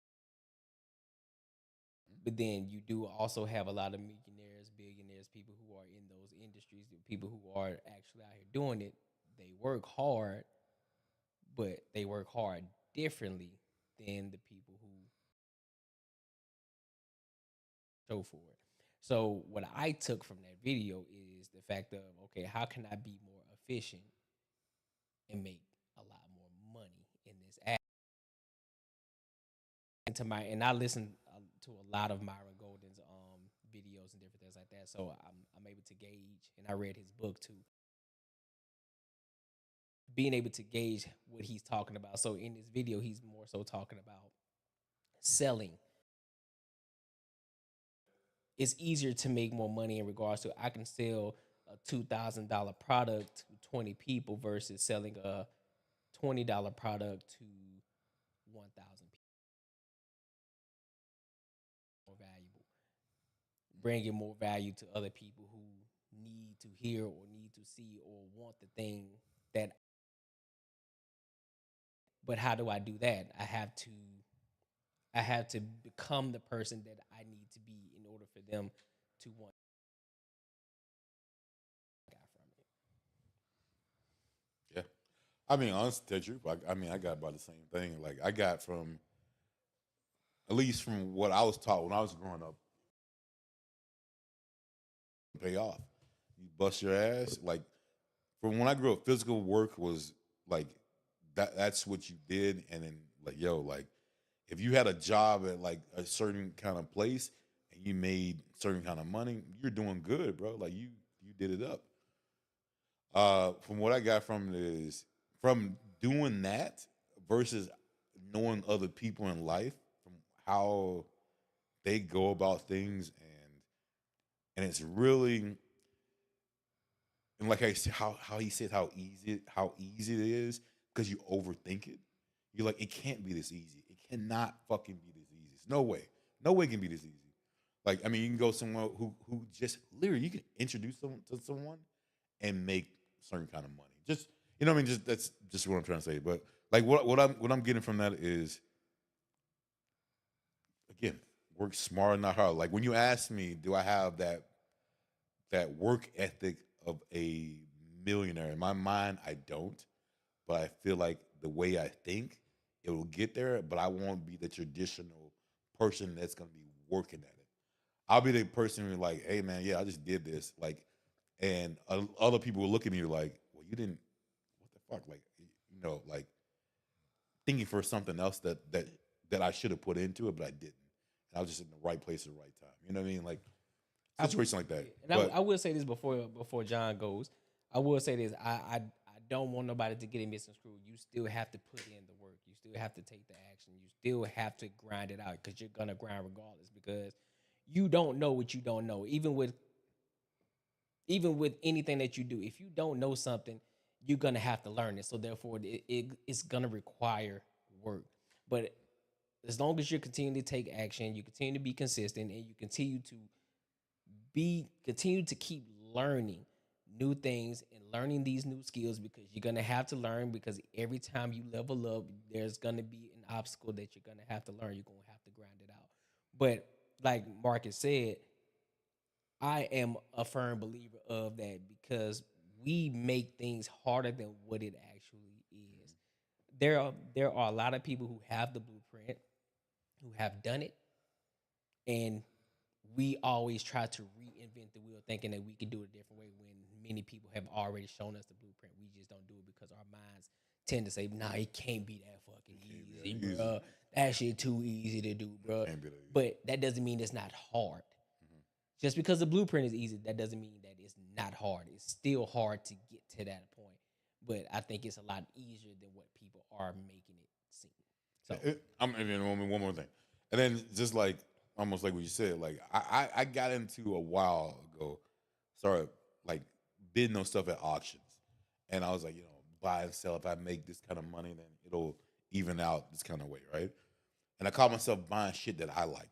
But then you do also have a lot of millionaires, billionaires, people who are in those industries, the people who are actually out here doing it. They work hard, but they work hard differently than the people who show for it. So what I took from that video is the fact of, okay, how can I be more efficient and make a lot more money in this app? And I listen to a lot of Myron Golden's videos and different things like that. So I'm able to gauge, and I read his book too. Being able to gauge what he's talking about. So in this video, he's more so talking about selling it's easier to make more money in regards to I can sell a $2,000 product to 20 people versus selling a $20 product to 1,000 people. More valuable, bringing more value to other people who need to hear or need to see or want the thing that. But how do I do that? I have to become the person that I need to be in order for them to want got from it. Yeah. I mean, honestly, to tell you, I mean, I got about the same thing. Like, I got from, at least from what I was taught when I was growing up, pay off. You bust your ass. Like, from when I grew up, physical work was like, that's what you did. And then, like, yo, like, if you had a job at like a certain kind of place and you made certain kind of money, you're doing good, bro. Like, you did it up. From what I got from it is from doing that versus knowing other people in life, from how they go about things, and it's really, and like I said, how he said how easy it is because you overthink it. You're like, it can't be this easy. It cannot fucking be this easy. It's no way. No way it can be this easy. Like, I mean, you can go somewhere who just literally you can introduce someone to someone and make certain kind of money. Just, you know what I mean? Just that's just what I'm trying to say. But like what I'm getting from that is, again, work smart, not hard. Like, when you ask me, do I have that work ethic of a millionaire? In my mind, I don't. But I feel like the way I think, it will get there. But I won't be the traditional person that's gonna be working at it. I'll be the person who's like, hey man, yeah, I just did this. Like, and other people will look at me like, well, you didn't. What the fuck? Like, you know, like thinking for something else that I should have put into it, but I didn't. And I was just in the right place at the right time. You know what I mean? Like, situation like that. And I will say this before John goes. I will say this. I don't want nobody to get it misconstrued. You still have to put in the work. You still have to take the action. You still have to grind it out because you're gonna grind regardless. Because you don't know what you don't know. Even with anything that you do, if you don't know something, you're gonna have to learn it. So therefore, it's gonna require work. But as long as you continue to take action, you continue to be consistent, and you continue to keep learning new things and learning these new skills, because you're gonna have to learn, because every time you level up, there's gonna be an obstacle that you're gonna have to learn. You're gonna have to grind it out. But like Marcus said, I am a firm believer of that, because we make things harder than what it actually is. There are a lot of people who have the blueprint, who have done it, and we always try to reinvent the wheel, thinking that we can do it a different way, when many people have already shown us the blueprint. We just don't do it because our minds tend to say, nah, it can't be that fucking easy, bro. That shit too easy to do, bro. But that doesn't mean it's not hard. Just because the blueprint is easy, that doesn't mean that it's not hard. It's still hard to get to that point. But I think it's a lot easier than what people are making it seem. So I'm and then one more thing. And then just like almost like what you said, like I got into a while ago, started like bidding on stuff at auctions. And I was like, you know, buy and sell. If I make this kind of money, then it'll even out this kind of way, right? And I caught myself buying shit that I liked,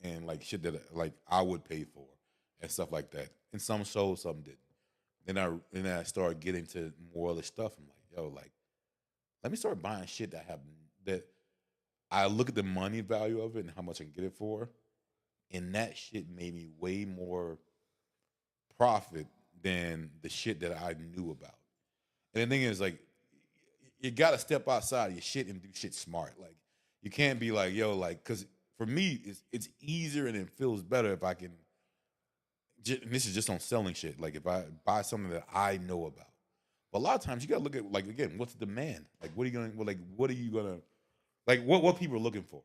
and like shit that like I would pay for and stuff like that. And some sold, some didn't. Then I started getting to more other stuff. I'm like, yo, like, let me start buying shit that I look at the money value of it and how much I can get it for. And that shit made me way more profit than the shit that I knew about. And the thing is, like, you gotta step outside of your shit and do shit smart. Like, you can't be like, yo, like, because for me, it's easier and it feels better if I can. And this is just on selling shit. Like, if I buy something that I know about. But a lot of times you gotta look at, like, again, what's the demand? Like, what are you gonna like what people are looking for?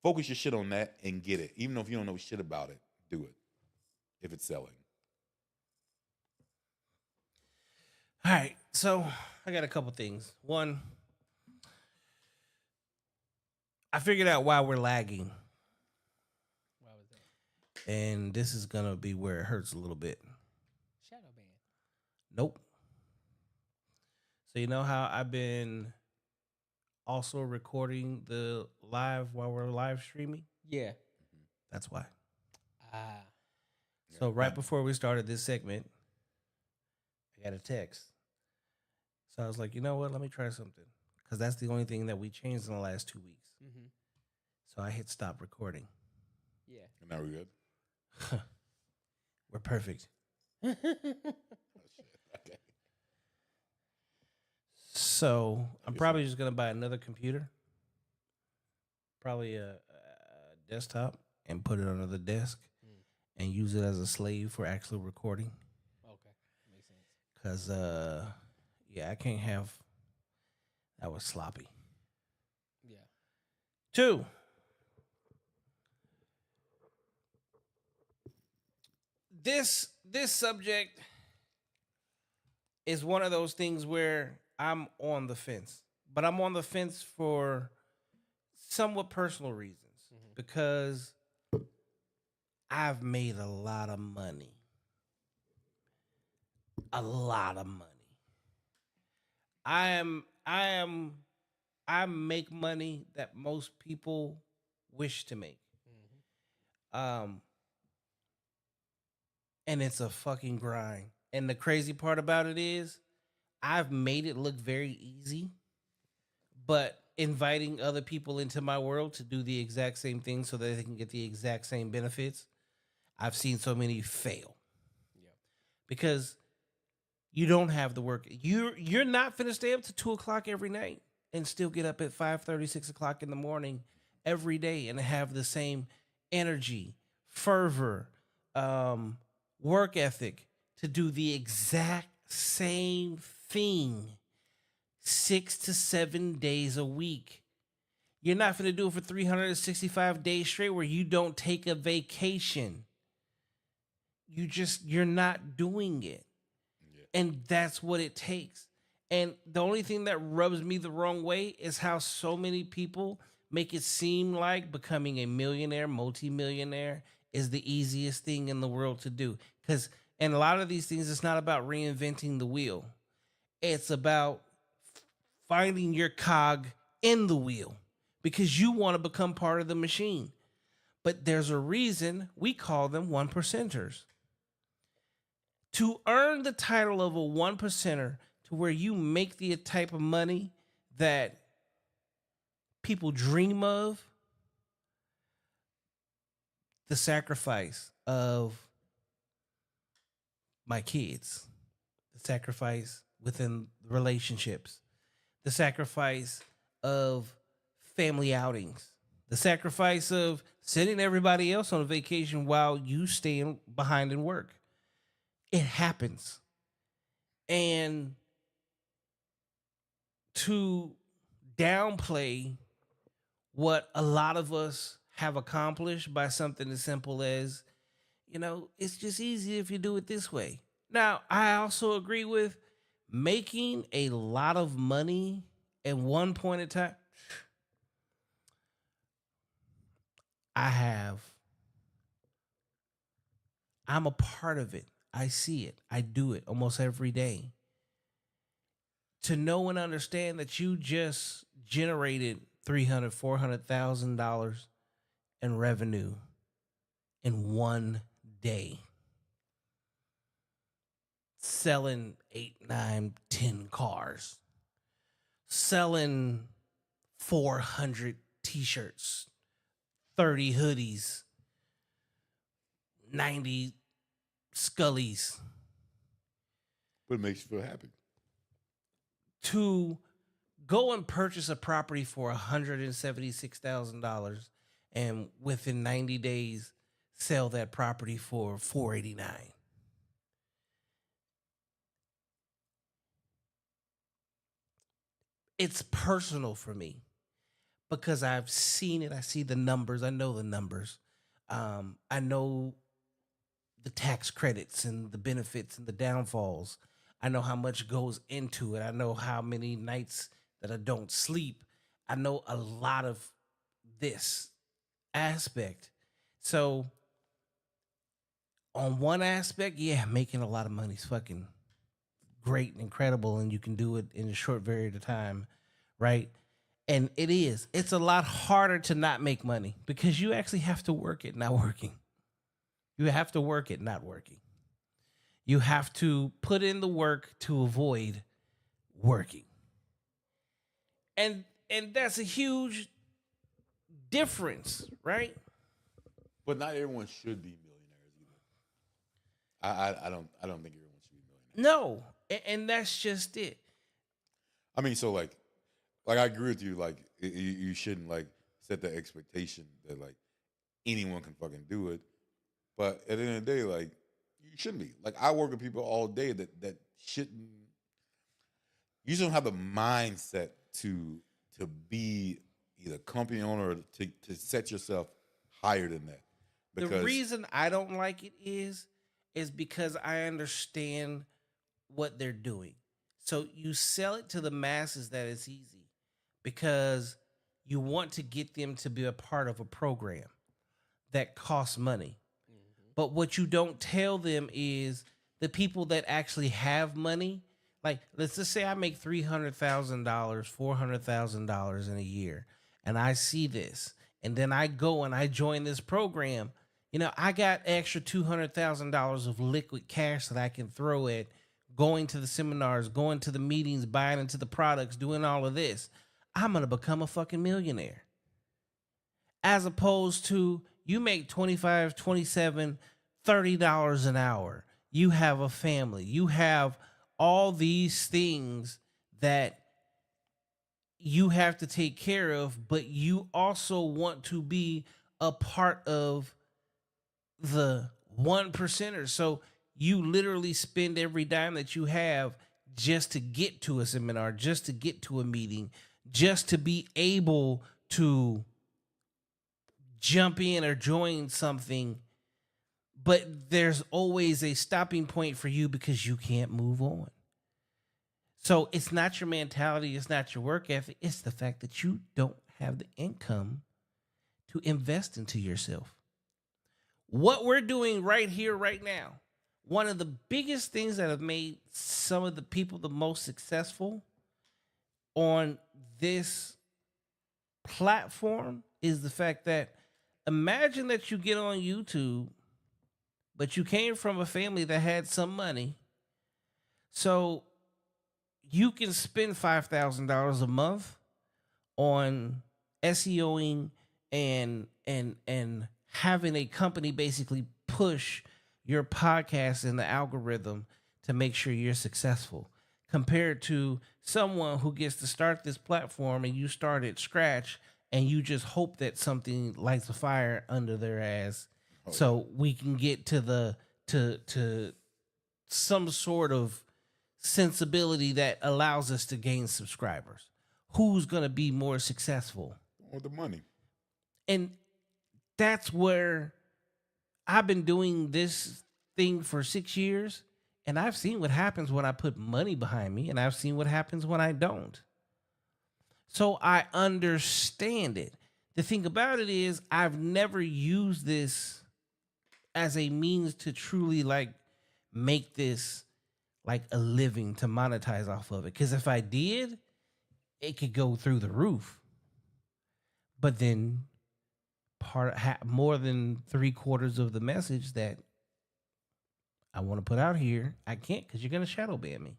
Focus your shit on that and get it. Even if you don't know shit about it, do it. If it's selling. All right, so I got a couple things. One, I figured out why we're lagging. why was that? And this is gonna be where it hurts a little bit. Shadow ban. Nope. So you know how I've been also recording the live while we're live streaming? Yeah. That's why. Ah. So right before we started this segment, I got a text. So I was like, you know what? Let me try something. Because that's the only thing that we changed in the last 2 weeks. Mm-hmm. So I hit stop recording. Yeah. And now we're good. We're perfect. Okay. So I'm probably just going to buy another computer. Probably a desktop and put it under the desk and use it as a slave for actual recording. Okay. Makes sense. Because, yeah, I can't have... That was sloppy. Yeah. 2. This subject is one of those things where I'm on the fence. But I'm on the fence for somewhat personal reasons. Because I've made a lot of money. A lot of money. I make money that most people wish to make. And it's a fucking grind. And the crazy part about it is I've made it look very easy, but inviting other people into my world to do the exact same thing so that they can get the exact same benefits, I've seen so many fail. Yep. Because you don't have the work. You're not finna stay up to 2:00 every night and still get up at 5:30, 6:00 in the morning every day and have the same energy, fervor, work ethic to do the exact same thing 6 to 7 days a week. You're not finna do it for 365 days straight where you don't take a vacation. You're not doing it. And that's what it takes. And the only thing that rubs me the wrong way is how so many people make it seem like becoming a millionaire, multimillionaire is the easiest thing in the world to do. And a lot of these things, it's not about reinventing the wheel. It's about finding your cog in the wheel because you want to become part of the machine. But there's a reason we call them 1%ers. To earn the title of a 1%er to where you make the type of money that people dream of, the sacrifice of my kids, the sacrifice within relationships, the sacrifice of family outings, the sacrifice of sending everybody else on a vacation while you stay behind and work. It happens. And to downplay what a lot of us have accomplished by something as simple as, it's just easy if you do it this way. Now, I also agree with making a lot of money at one point in time. I'm a part of it. I see it. I do it almost every day. To know and understand that you just generated $300,000, $400,000 in revenue in one day, selling 8, 9, 10 cars, selling 400 t-shirts, 30 hoodies, 90 Scullies. But it makes you feel happy. To go and purchase a property for $176,000 and within 90 days sell that property for $489,000. It's personal for me because I've seen it. I see the numbers. I know the numbers. I know the tax credits and the benefits and the downfalls. I know how much goes into it. I know how many nights that I don't sleep. I know a lot of this aspect. So on one aspect, yeah, making a lot of money is fucking great and incredible, and you can do it in a short period of time, right? And it is. It's a lot harder to not make money because you actually have to work it, not working. You have to work it, not working. You have to put in the work to avoid working. And that's a huge difference, right? But not everyone should be millionaires either. I don't think everyone should be millionaires. No, and that's just it. I mean, so like I agree with you. Like you shouldn't like set the expectation that like anyone can fucking do it. But at the end of the day, like you shouldn't be. Like I work with people all day that shouldn't. You don't have the mindset to be either company owner or to set yourself higher than that. Because the reason I don't like it is because I understand what they're doing. So you sell it to the masses that it's easy because you want to get them to be a part of a program that costs money. But what you don't tell them is the people that actually have money. Like, let's just say I make $300,000, $400,000 in a year, and I see this, and then I go and I join this program. You know, I got extra $200,000 of liquid cash that I can throw at going to the seminars, going to the meetings, buying into the products, doing all of this. I'm gonna become a fucking millionaire. As opposed to you make $25, $27, $30 an hour. You have a family. You have all these things that you have to take care of, but you also want to be a part of the 1%ers. So you literally spend every dime that you have just to get to a seminar, just to get to a meeting, just to be able to jump in or join something. But there's always a stopping point for you because you can't move on. So it's not your mentality, it's not your work ethic, it's the fact that you don't have the income to invest into yourself. What we're doing right here, right now, one of the biggest things that have made some of the people the most successful on this platform is the fact that imagine that you get on YouTube, but you came from a family that had some money. So you can spend $5,000 a month on SEOing and having a company basically push your podcast in the algorithm to make sure you're successful, compared to someone who gets to start this platform and you start at scratch and you just hope that something lights a fire under their ass. So we can get to to some sort of sensibility that allows us to gain subscribers. Who's going to be more successful? With the money. And that's where I've been doing this thing for 6 years, and I've seen what happens when I put money behind me, and I've seen what happens when I don't. So I understand it. The thing about it is I've never used this as a means to truly like make this like a living, to monetize off of it. Because if I did, it could go through the roof. But then more than 3/4 of the message that I want to put out here, I can't, because you're going to shadow ban me.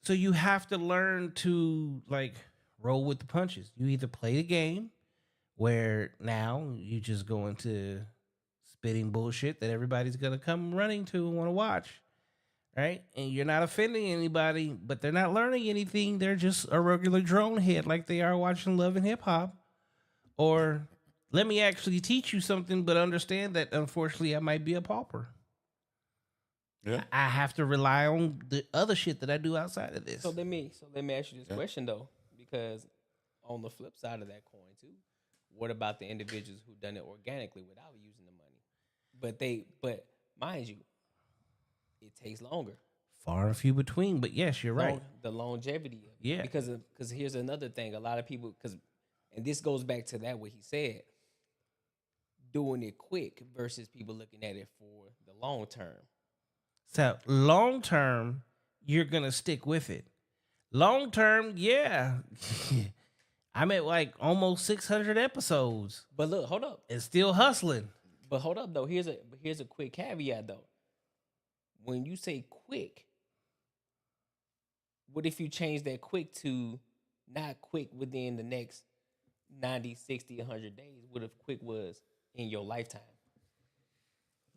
So you have to learn to like roll with the punches. You either play the game where now you just go into spitting bullshit that everybody's going to come running to and want to watch, right? And you're not offending anybody, but they're not learning anything. They're just a regular drone head like they are watching Love and Hip Hop. Or let me actually teach you something, but understand that unfortunately I might be a pauper. Yeah. I have to rely on the other shit that I do outside of this. So let me ask you this question though, because on the flip side of that coin too, what about the individuals who done it organically without using the money? But mind you, it takes longer. Far and few between, but yes, you're right. The longevity of it. Yeah. Because here's another thing. A lot of people, and this goes back to that what he said. doing it quick versus people looking at it for the long term. So long term, you're gonna stick with it. Long term, yeah. I'm at like almost 600 episodes But look, hold up. and still hustling. But hold up though. Here's a quick caveat though. When you say quick, what if you change that quick to not quick within the next 90, 60, 100 days? What if quick was in your lifetime?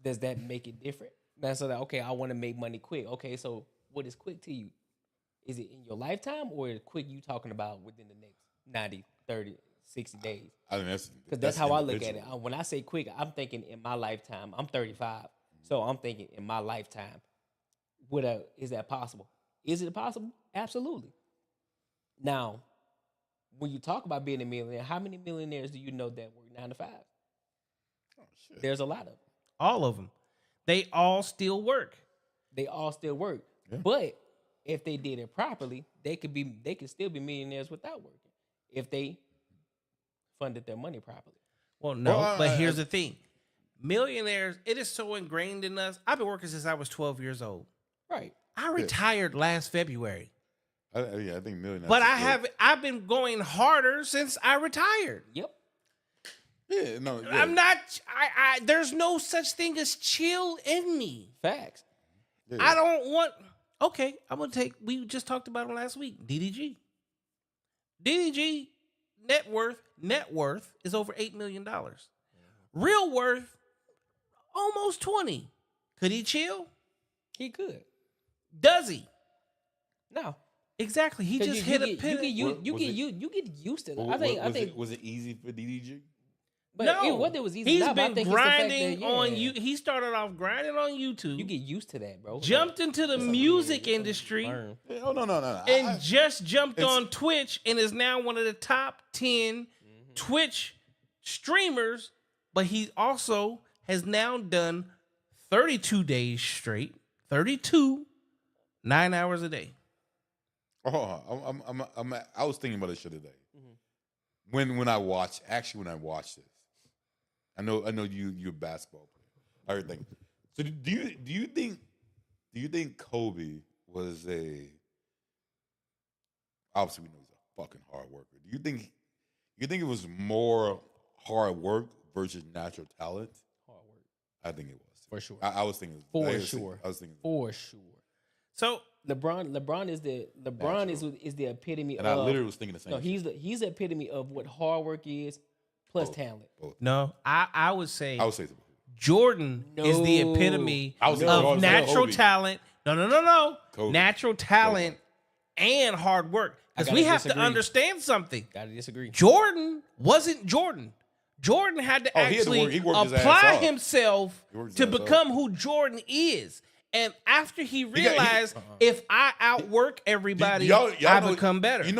Does that make it different? Now, so that, okay, I want to make money quick. Okay, so what is quick to you? Is it in your lifetime or is quick you talking about within the next 90, 30, 60 days? I think that's Because that's how I look at it. individual. When I say quick, I'm thinking in my lifetime. I'm 35, so I'm thinking in my lifetime. Is that possible? Is it possible? Absolutely. Now, when you talk about being a millionaire, how many millionaires do you know that work 9 to 5? Oh, shit. There's a lot of them. All of them. They all still work. They all still work. Yeah. But if they did it properly, they could still be millionaires without working if they funded their money properly. Well, no, Well, but here's the thing. Millionaires, it is so ingrained in us. I've been working since I was 12 years old. Right. I retired last February. I think millionaires. But I've been going harder since I retired. Yep. Yeah, no. Yeah. I'm not there's no such thing as chill in me. Facts. Yeah. I don't want okay, I'm gonna take we just talked about him last week. DDG. DDG net worth is over $8 million. Real worth, almost 20. Could he chill? He could. Does he? No. Exactly. He just hit a pin. You get used to it. I think was it easy for DDG? but whether it was easy He's or not, but I been think it's the fact grinding that, on you. He started off grinding on YouTube. You get used to that, bro. Jumped into the music industry Learn. Yeah, oh no. and just jumped on Twitch and is now one of the top 10 Twitch streamers. But he also has now done 32 days straight, 9 hours a day. Oh, I was thinking about this shit today. When I watched this, I know you're a basketball player. Everything. So do you think Kobe was obviously we know he's a fucking hard worker. Do you think it was more hard work versus natural talent? Hard work. I think it was. For sure. I was thinking For I was sure. thinking For sure. So LeBron is the epitome and of. I literally was thinking the same. No, he's the epitome of what hard work is plus talent. no, I would say so. Jordan is the epitome I was thinking of Kobe. natural talent. No. Kobe. Natural talent and hard work. Because we have to understand something. Gotta disagree. Jordan wasn't Jordan. Jordan had to Oh, he had to actually work. He worked his ass apply off. himself He worked his to ass off. become who Jordan is. And after he realized, if I outwork everybody, I become better. He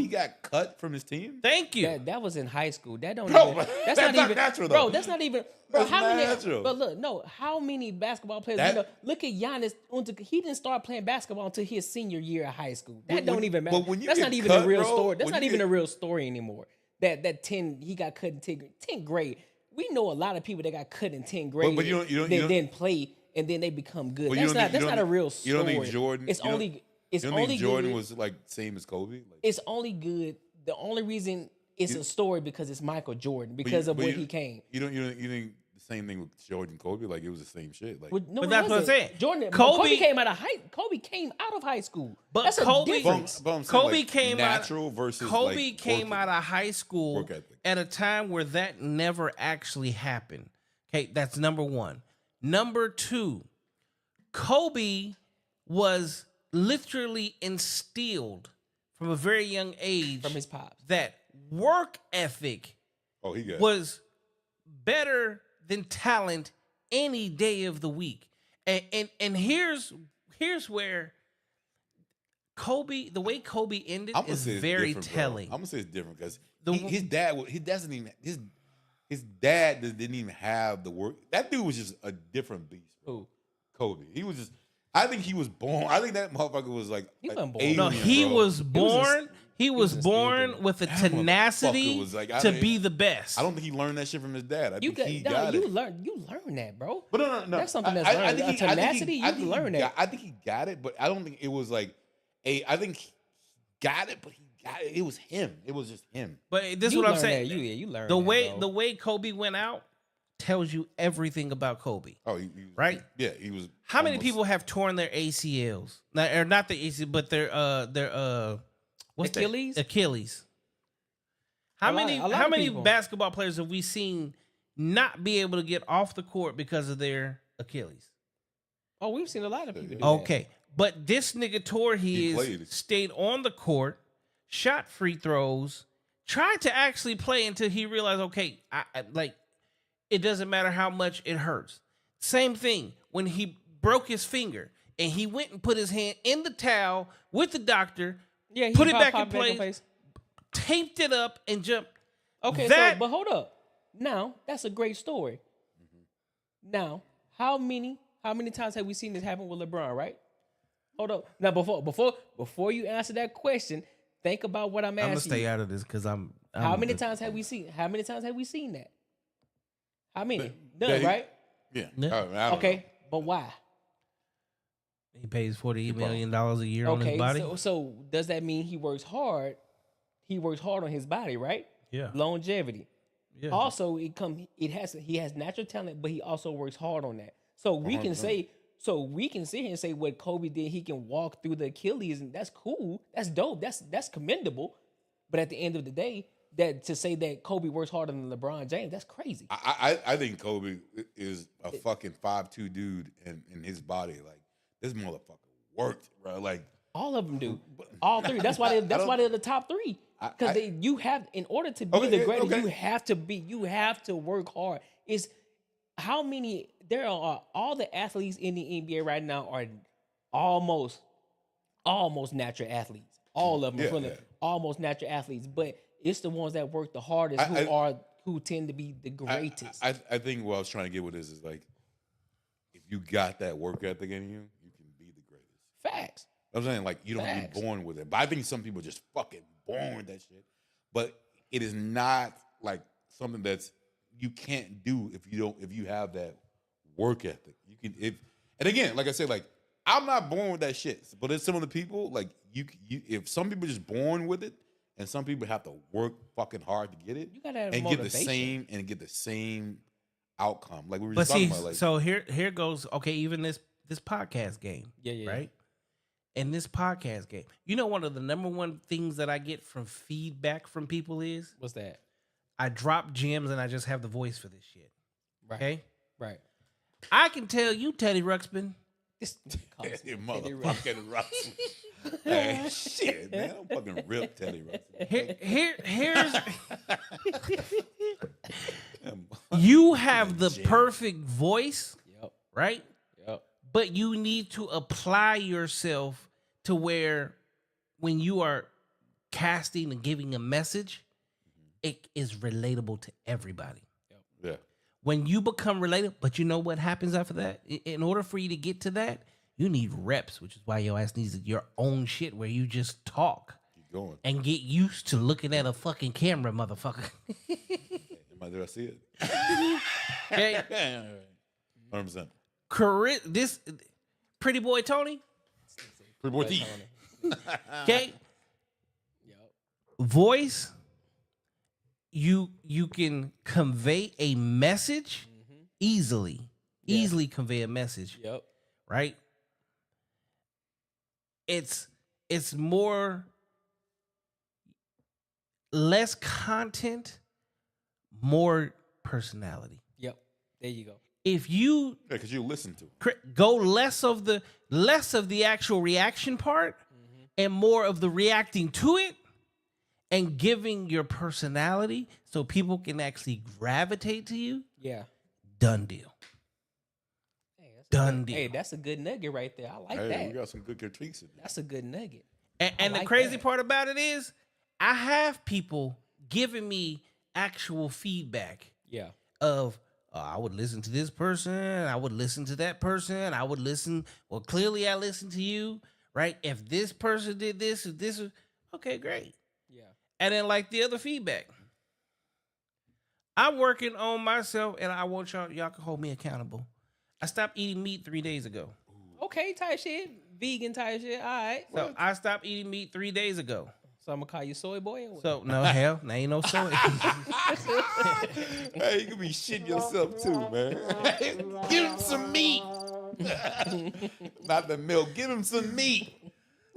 got cut from his team. Thank you. That was in high school. That don't Bro, even. that's not even natural, bro. though. That's not even. Bro, That's how not many? natural. But look, no. How many basketball players? Look at Giannis. He didn't start playing basketball until his senior year of high school. That don't even matter. but when you That's get not even cut, a real bro, story. That's when not you even get- a real story anymore. That 10 he got cut in 10th grade. We know a lot of people that got cut in 10th grade. But you don't- then play and then they become good. But you That's don't not a real story. You don't think Jordan? It's you don't- only. It's you don't only think Jordan good. was like same as Kobe? Like, It's only good. The only reason it's a story because it's Michael Jordan because of where he came. You think the same thing with Jordan and Kobe? Like it was the same shit. Like No, But it that's what I'm wasn't. saying. Jordan, Kobe- Kobe came out of high school. But That's a Kobe- difference. But I'm saying, Kobe like, came natural out. versus Kobe like, came working. out of high school Work ethic. at a time where that never actually happened. Okay, that's number one. Number two, Kobe was literally instilled from a very young age From his pops. that work ethic Oh, he got was better than talent any day of the week. And here's where Kobe, the way Kobe ended I'm gonna is say it's very different, bro. telling. I'm gonna say it's different because The- his dad didn't even have the work. That dude was just a different beast. Who? Kobe. He was just. I think he was born. I think that motherfucker was like He an wasn't born. alien, No, he bro. was born. He was instilled in born him. with a That motherfucker tenacity was like, to be the best. I don't think he learned that shit from his dad. I think he No, got you it. learn that, bro. But no. That's something that's learned. Tenacity, you learn that. I think he got it, but I don't think it was like I think he got it, but he got it. It was him. It was just him. But this is You what I'm learn saying. that. You learn the that, way bro. the way Kobe went out tells you everything about Kobe. Oh, he Right? Yeah, he was. How many almost- people have torn their ACLs? Or not the ACL, but their what's that? Achilles? Achilles. How A lot- many a lot how of many people. basketball players have we seen not be able to get off the court because of their Achilles? Oh, we've seen a lot of people do that. Okay. But this nigga tore He his, played. stayed on the court, shot free throws, tried to actually play until he realized, okay, like it doesn't matter how much it hurts. Same thing when he broke his finger and he went and put his hand in the towel with the doctor, Yeah, he put it pop- back pop in back in place, place. taped it up, and jumped. Okay, That- but hold up. Now, that's a great story. Now, how many times have we seen this happen with LeBron, right? Hold up. Now, before you answer that question, think about what I'm I'm gonna asking stay you. out of this because I'm. How many times have we seen that? How many? None, Yeah, he- right? Yeah. Yeah. I don't Okay, know. but why? He pays $48 million a year on his Okay, body. so does that mean he works hard? He works hard on his body, right? Yeah. Longevity. Yeah. Also, he has natural talent, but he also works hard on that. So we can 100%. sit here and say what Kobe did. He can walk through the Achilles, and that's cool. That's dope. That's commendable. But at the end of the day, that to say that Kobe works harder than LeBron James, that's crazy. I think Kobe is a fucking 5'2" dude in his body. Like this motherfucker worked, bro. Like All of them do. All three. That's why they're the top three. Because you have, in order to be the greatest, you have to work hard. It's how many there are. All the athletes in the NBA right now are almost natural athletes. All of them almost natural athletes, but it's the ones that work the hardest who tend to be the greatest. I think what I was trying to get with this is like, if you got that work ethic in you, you can be the greatest. Facts. I'm saying like you don't have to be born with it, but I think some people just fucking born with that shit. But it is not like something that's you can't do if you have that work ethic. You can and again, like I said, like I'm not born with that shit, but there's some of the people like you if some people just born with it, and some people have to work fucking hard to get it, You gotta have and motivation. get the same outcome. Like we were But just see, talking about, like so here goes. Okay, even this podcast game. Yeah. Right. In this podcast game, you know, one of the number one things that I get from feedback from people is What's that? I drop gems and I just have the voice for this shit. Right. Okay. Right. I can tell you, Teddy Ruxpin. This you motherfucking Russell. Hey, shit, man, I'm fucking rip Teddy Russell. Here's you have the perfect voice, Yep. right? Yep. But you need to apply yourself to where when you are casting and giving a message, it is relatable to everybody. Yeah. When you become relatable, but you know what happens after that? In order for you to get to that, you need reps, which is why your ass needs your own shit where you just talk Keep going. and get used to looking at a fucking camera, motherfucker. Did I see it? Okay. 100%. This Pretty Boy Tony. Pretty boy T. Okay. Yep. Voice. You can convey a message easily. Yeah. Easily convey a message. Yep. Right? It's more less content, more personality. Yep. There you go. If you because you listen to it. go less of the actual reaction part and more of the reacting to it and giving your personality so people can actually gravitate to you, Yeah. done deal. Hey, Done deal. Hey, that's a good nugget right there. I like Hey, that. we got some good critiques in there. That's a good nugget. And the like crazy that. part about it is I have people giving me actual feedback Yeah. of I would listen to this person, I would listen to that person, I would listen. Well, clearly I listened to you, right? If this person did this, if this was okay, great. And then like the other feedback. I'm working on myself, and I want y'all can hold me accountable. I stopped eating meat 3 days ago. Okay, type shit. Vegan type shit. All right. So I stopped eating meat 3 days ago. So I'm gonna call you soy boy. So no, hell, there ain't no soy. Hey, you could be shitting yourself too, man. Give him some meat. Not the milk. Give him some meat.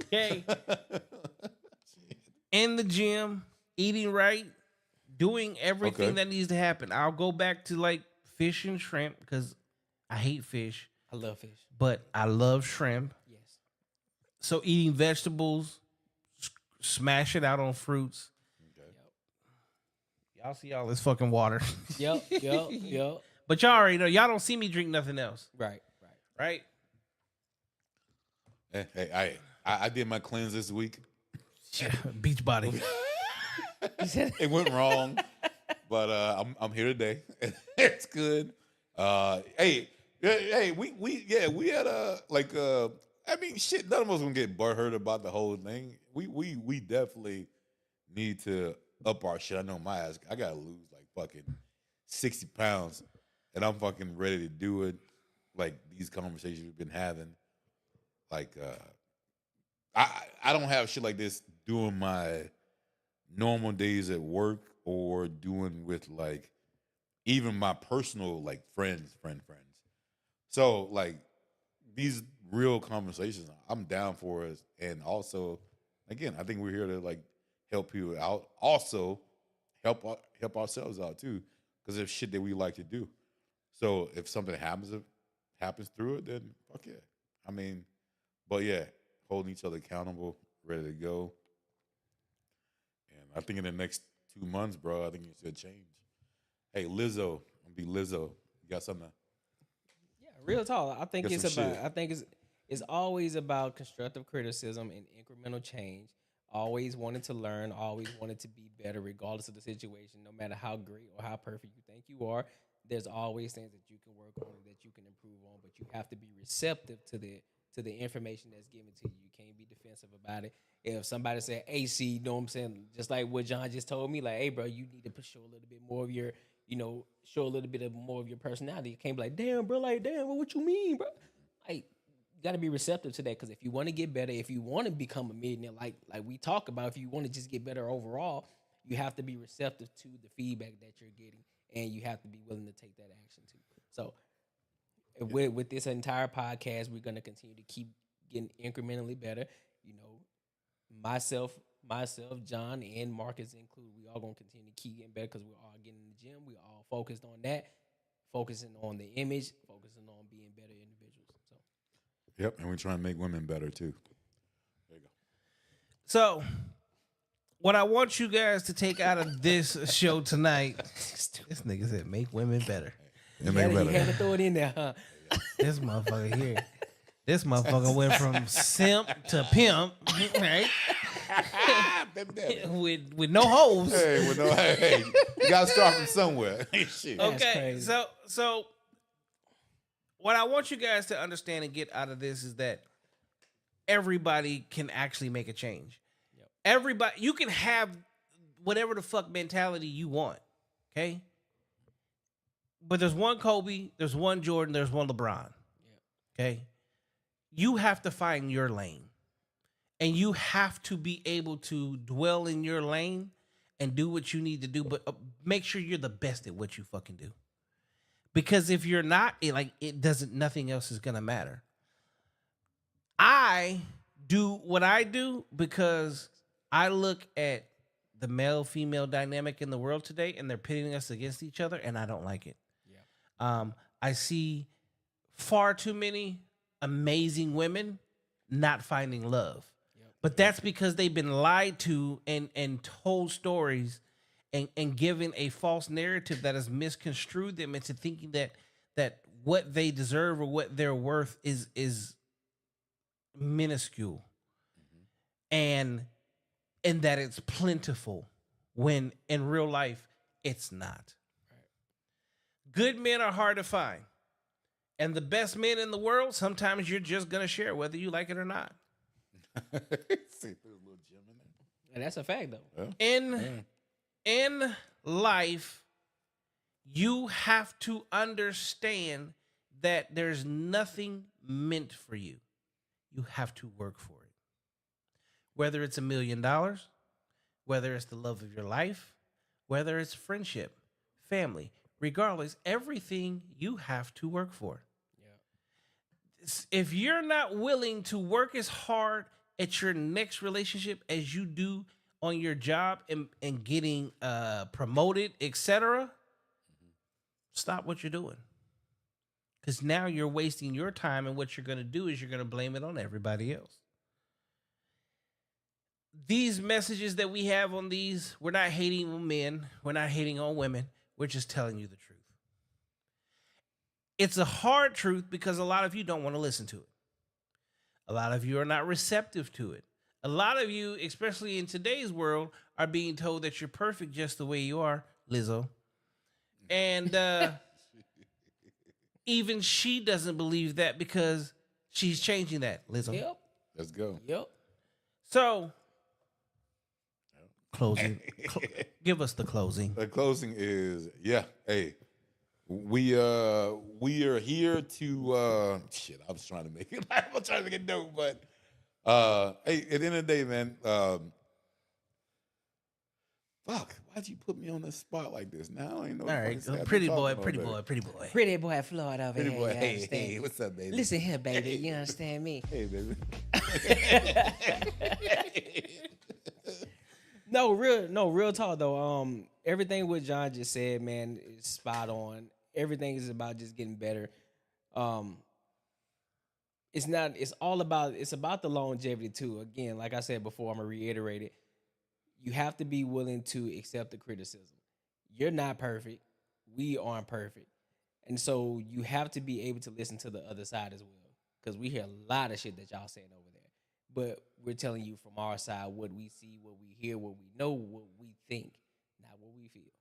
Okay. In the gym, eating right, doing everything that needs to happen. I'll go back to like fish and shrimp because I hate fish. I love fish, but I love shrimp. Yes. So eating vegetables, smash it out on fruits. Yep. Y'all see all this fucking water. Yep. But y'all already know. Y'all don't see me drink nothing else. Right. Hey, I did my cleanse this week. Beach body. It went wrong, but I'm here today. It's good. Hey, we had I mean, shit. None of us gonna get butthurt about the whole thing. We definitely need to up our shit. I know my ass. I gotta lose like fucking 60 pounds, and I'm fucking ready to do it. Like these conversations we've been having. Like I don't have shit like this doing my normal days at work or doing with like even my personal like friends. So like these real conversations, I'm down for us. And also, again, I think we're here to like help people out. Also, help ourselves out too, because there's shit that we like to do. So if something happens through it, then fuck yeah. I mean, but yeah, holding each other accountable, ready to go. And I think in the next 2 months, bro, I think it's gonna change. Hey, Lizzo, I'm gonna be Lizzo. You got something? Yeah, real talk. I think Get it's some about. shit. I think it's always about constructive criticism and incremental change. Always wanted to learn. Always wanted to be better, regardless of the situation. No matter how great or how perfect you think you are, there's always things that you can work on and that you can improve on. But you have to be receptive to the information that's given to you. You can't be defensive about it. If somebody said, "Hey, see," you know what I'm saying? Just like what John just told me, like, "Hey, bro, you need to show a little bit more of your, show a little bit more of your personality." You can't be like, "Damn, bro, what you mean, bro?" Like, you got to be receptive to that, because if you want to get better, if you want to become a millionaire, like we talk about, if you want to just get better overall, you have to be receptive to the feedback that you're getting, and you have to be willing to take that action too. So, with this entire podcast, we're going to continue to keep getting incrementally better. Myself, John, and Marcus included, we all going to continue to keep getting better because we're all getting in the gym. We're all focused on that, focusing on the image, focusing on being better individuals. So, Yep, and we're trying to make women better too. There you go. So, what I want you guys to take out of this show tonight, this nigga said, make women better. And make you had better. to throw it in there, huh? This motherfucker here. This motherfucker went from simp to pimp, right? with no holes. Hey, you gotta start from somewhere. Shit. Okay, so what I want you guys to understand and get out of this is that everybody can actually make a change. Yep. Everybody, you can have whatever the fuck mentality you want, okay? But there's one Kobe, there's one Jordan, there's one LeBron. Yep. Okay? You have to find your lane. And you have to be able to dwell in your lane and do what you need to do, but make sure you're the best at what you fucking do. Because if you're not, nothing else is gonna matter. I do what I do because I look at the male-female dynamic in the world today, and they're pitting us against each other, and I don't like it. Yeah. I see far too many amazing women not finding love. Yep. But that's because they've been lied to and told stories and given a false narrative that has misconstrued them into thinking that what they deserve or what they're worth is minuscule. Mm-hmm. And that it's plentiful when in real life it's not. Right. Good men are hard to find. And the best men in the world, sometimes you're just going to share whether you like it or not. See, there's a little gem in there. And that's a fact, though. In life, you have to understand that there's nothing meant for you. You have to work for it. Whether it's $1 million, whether it's the love of your life, whether it's friendship, family, regardless, everything you have to work for. Yeah. If you're not willing to work as hard at your next relationship as you do on your job and getting promoted, etc., stop what you're doing. Because now you're wasting your time, and what you're going to do is you're going to blame it on everybody else. These messages that we have on these, we're not hating on men. We're not hating on women. We're just telling you the truth. It's a hard truth because a lot of you don't want to listen to it. A lot of you are not receptive to it. A lot of you, especially in today's world, are being told that you're perfect just the way you are, Lizzo. And even she doesn't believe that because she's changing that, Lizzo. Yep. Let's go. Yep. So, closing. Give us the closing. The closing is, hey, we are here to shit. I was trying to make it. I'm trying to make it dope, but hey, at the end of the day, man. Fuck, why'd you put me on the spot like this? Now I ain't know. All right, pretty boy. Pretty boy Floyd over Pretty here. boy, You hey, understand? hey, what's up, baby? Listen here, baby. You understand me? Hey, baby. No, real talk though. Everything what John just said, man, is spot on. Everything is about just getting better. It's about the longevity too. Again, like I said before, I'm gonna reiterate it. You have to be willing to accept the criticism. You're not perfect. We aren't perfect. And so you have to be able to listen to the other side as well. Because we hear a lot of shit that y'all saying over there. But we're telling you from our side what we see, what we hear, what we know, what we think, not what we feel.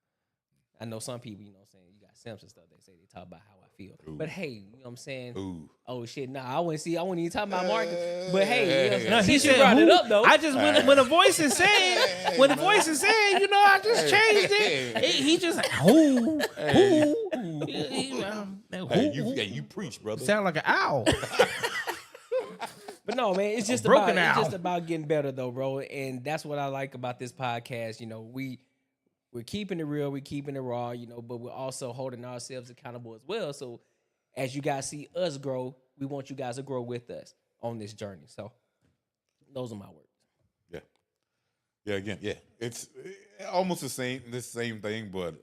I know some people, you know what I'm saying, you got Simps and stuff, they say they talk about how I feel. Ooh. But hey, you know what I'm saying? Ooh. Oh shit, nah, I wouldn't even talk about Mark. But hey, you know what I'm saying? No, he Since you said brought it who? up though. I just when a voice is saying, when the voice is saying, you know, I just changed it. He just who. Hey, you preach, brother. Sound like an owl. But no, man, it's just about getting better though, bro. And that's what I like about this podcast. You know, we're keeping it real, we're keeping it raw, you know, but we're also holding ourselves accountable as well. So as you guys see us grow, we want you guys to grow with us on this journey. So those are my words. Yeah. Again, it's almost the same thing, but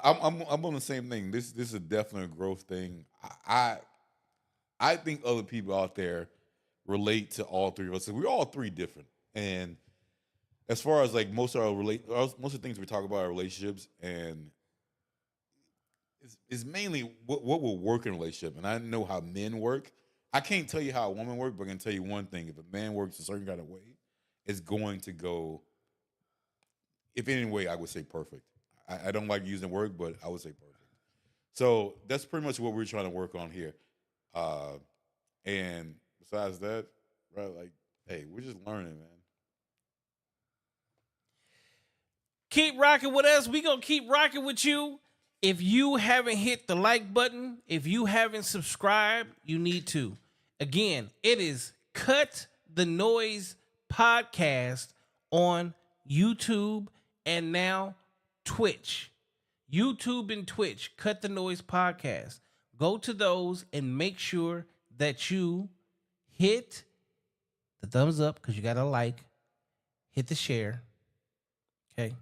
I'm on the same thing. This is a definite growth thing. I think other people out there relate to all three of us. So we're all three different, and as far as like most of the things we talk about are relationships, and it's mainly what will work in a relationship. And I know how men work. I can't tell you how a woman works, but I can tell you one thing: if a man works a certain kind of way, it's going to go. If any way, I would say perfect. I don't like using the word, but I would say perfect. So that's pretty much what we're trying to work on here. And besides that, right, like, hey, we're just learning, man. Keep rocking with us. We gonna keep rocking with you. If you haven't hit the like button, if you haven't subscribed, you need to. Again, it is Cut the Noise Podcast on YouTube and now Twitch. YouTube and Twitch, Cut the Noise Podcast. Go to those and make sure that you hit the thumbs up because you got to like, hit the share, okay?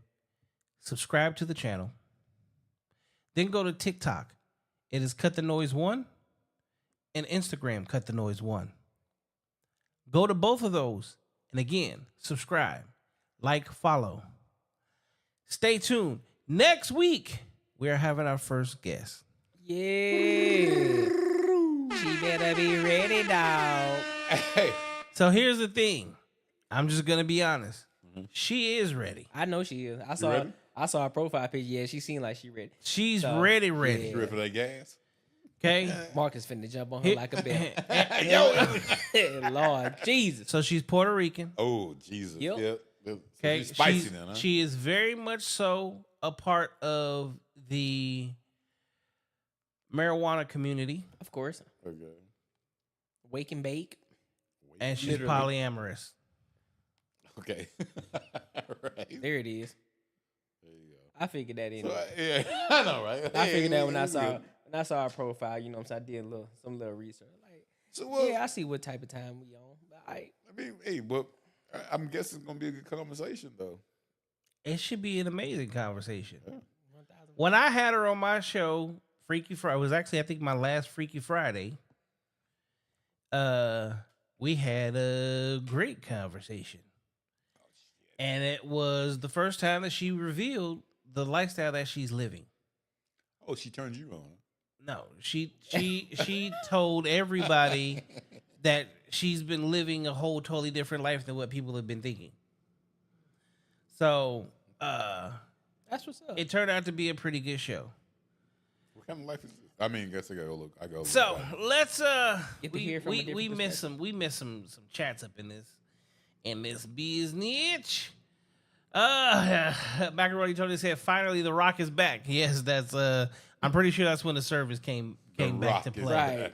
Subscribe to the channel. Then go to TikTok. It is Cut the Noise 1 and Instagram Cut the Noise 1. Go to both of those and again, subscribe, like, follow. Stay tuned. Next week, we are having our first guest. Yeah. She better be ready, dog. Hey. So here's the thing. I'm just gonna be honest. Mm-hmm. She is ready. I know she is. I saw her profile picture. Yeah, she seemed like she ready. She's ready. You ready for that gas? Okay. Marcus finna jump on her like a bear. Yo. Lord Jesus. So she's Puerto Rican. Oh, Jesus. Yep. Yep. So Okay. she's spicy then, huh? She is very much so a part of the marijuana community, Of course. Okay. Wake and bake. and she's Literally. polyamorous. Okay. Right. There it is. There you go. I figured that in. So, yeah, I know, right? I figured that Yeah, when I it's saw good. her profile, you know what I'm saying? I did some little research. Like, So what? yeah, I see what type of time we on. But I mean, hey, but I'm guessing it's gonna be a good conversation though. It should be an amazing conversation. Yeah. When I had her on my show, Freaky Friday, it was actually I think my last Freaky Friday. We had a great conversation. And it was the first time that she revealed the lifestyle that she's living. Oh, she turned you on. No, she told everybody that she's been living a whole totally different life than what people have been thinking. So, that's what's up. it turned out to be a pretty good show. What kind of life is this? I mean, I guess I gotta look. I go. So let's Get to hear from a different we missed perspective. some chats up in this business. Macaroni Tony said finally the Rock is back. Yes, that's I'm pretty sure that's when the service came back to play.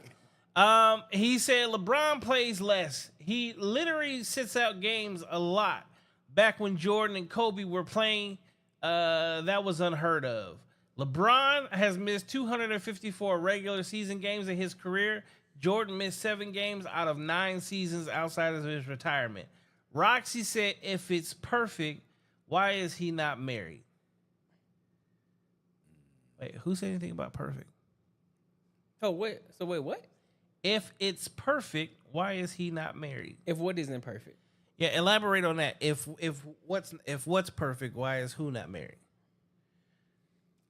Right. He said LeBron plays less. He literally sits out games a lot. Back when Jordan and Kobe were playing, that was unheard of. LeBron has missed 254 regular season games in his career. Jordan missed 7 games out of 9 seasons outside of his retirement. Roxy said, if it's perfect, why is he not married? Wait, who said anything about perfect? Oh, wait. So wait, what? If it's perfect, why is he not married? If what isn't perfect? Yeah, elaborate on that. If what's perfect, why is who not married?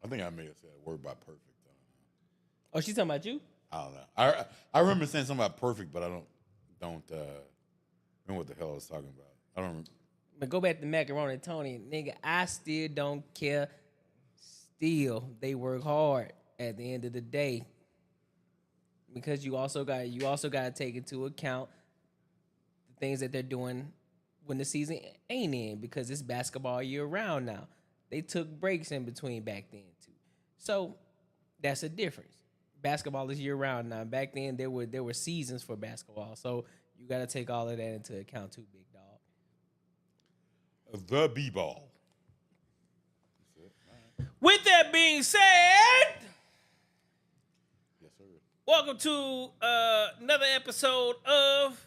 I think I may have said a word about perfect. Oh, she's talking about you? I don't know. I remember saying something about perfect, but I don't remember what the hell I was talking about. I don't. But go back to Macaroni Tony, nigga. I still don't care. Still, they work hard at the end of the day. Because you also got to take into account the things that they're doing when the season ain't in, because it's basketball year round now. They took breaks in between back then too, so that's a difference. Basketball is year round now. Back then there were seasons for basketball, so you got to take all of that into account too, big dog. The B-ball. With that being said, Yes, sir. welcome to another episode of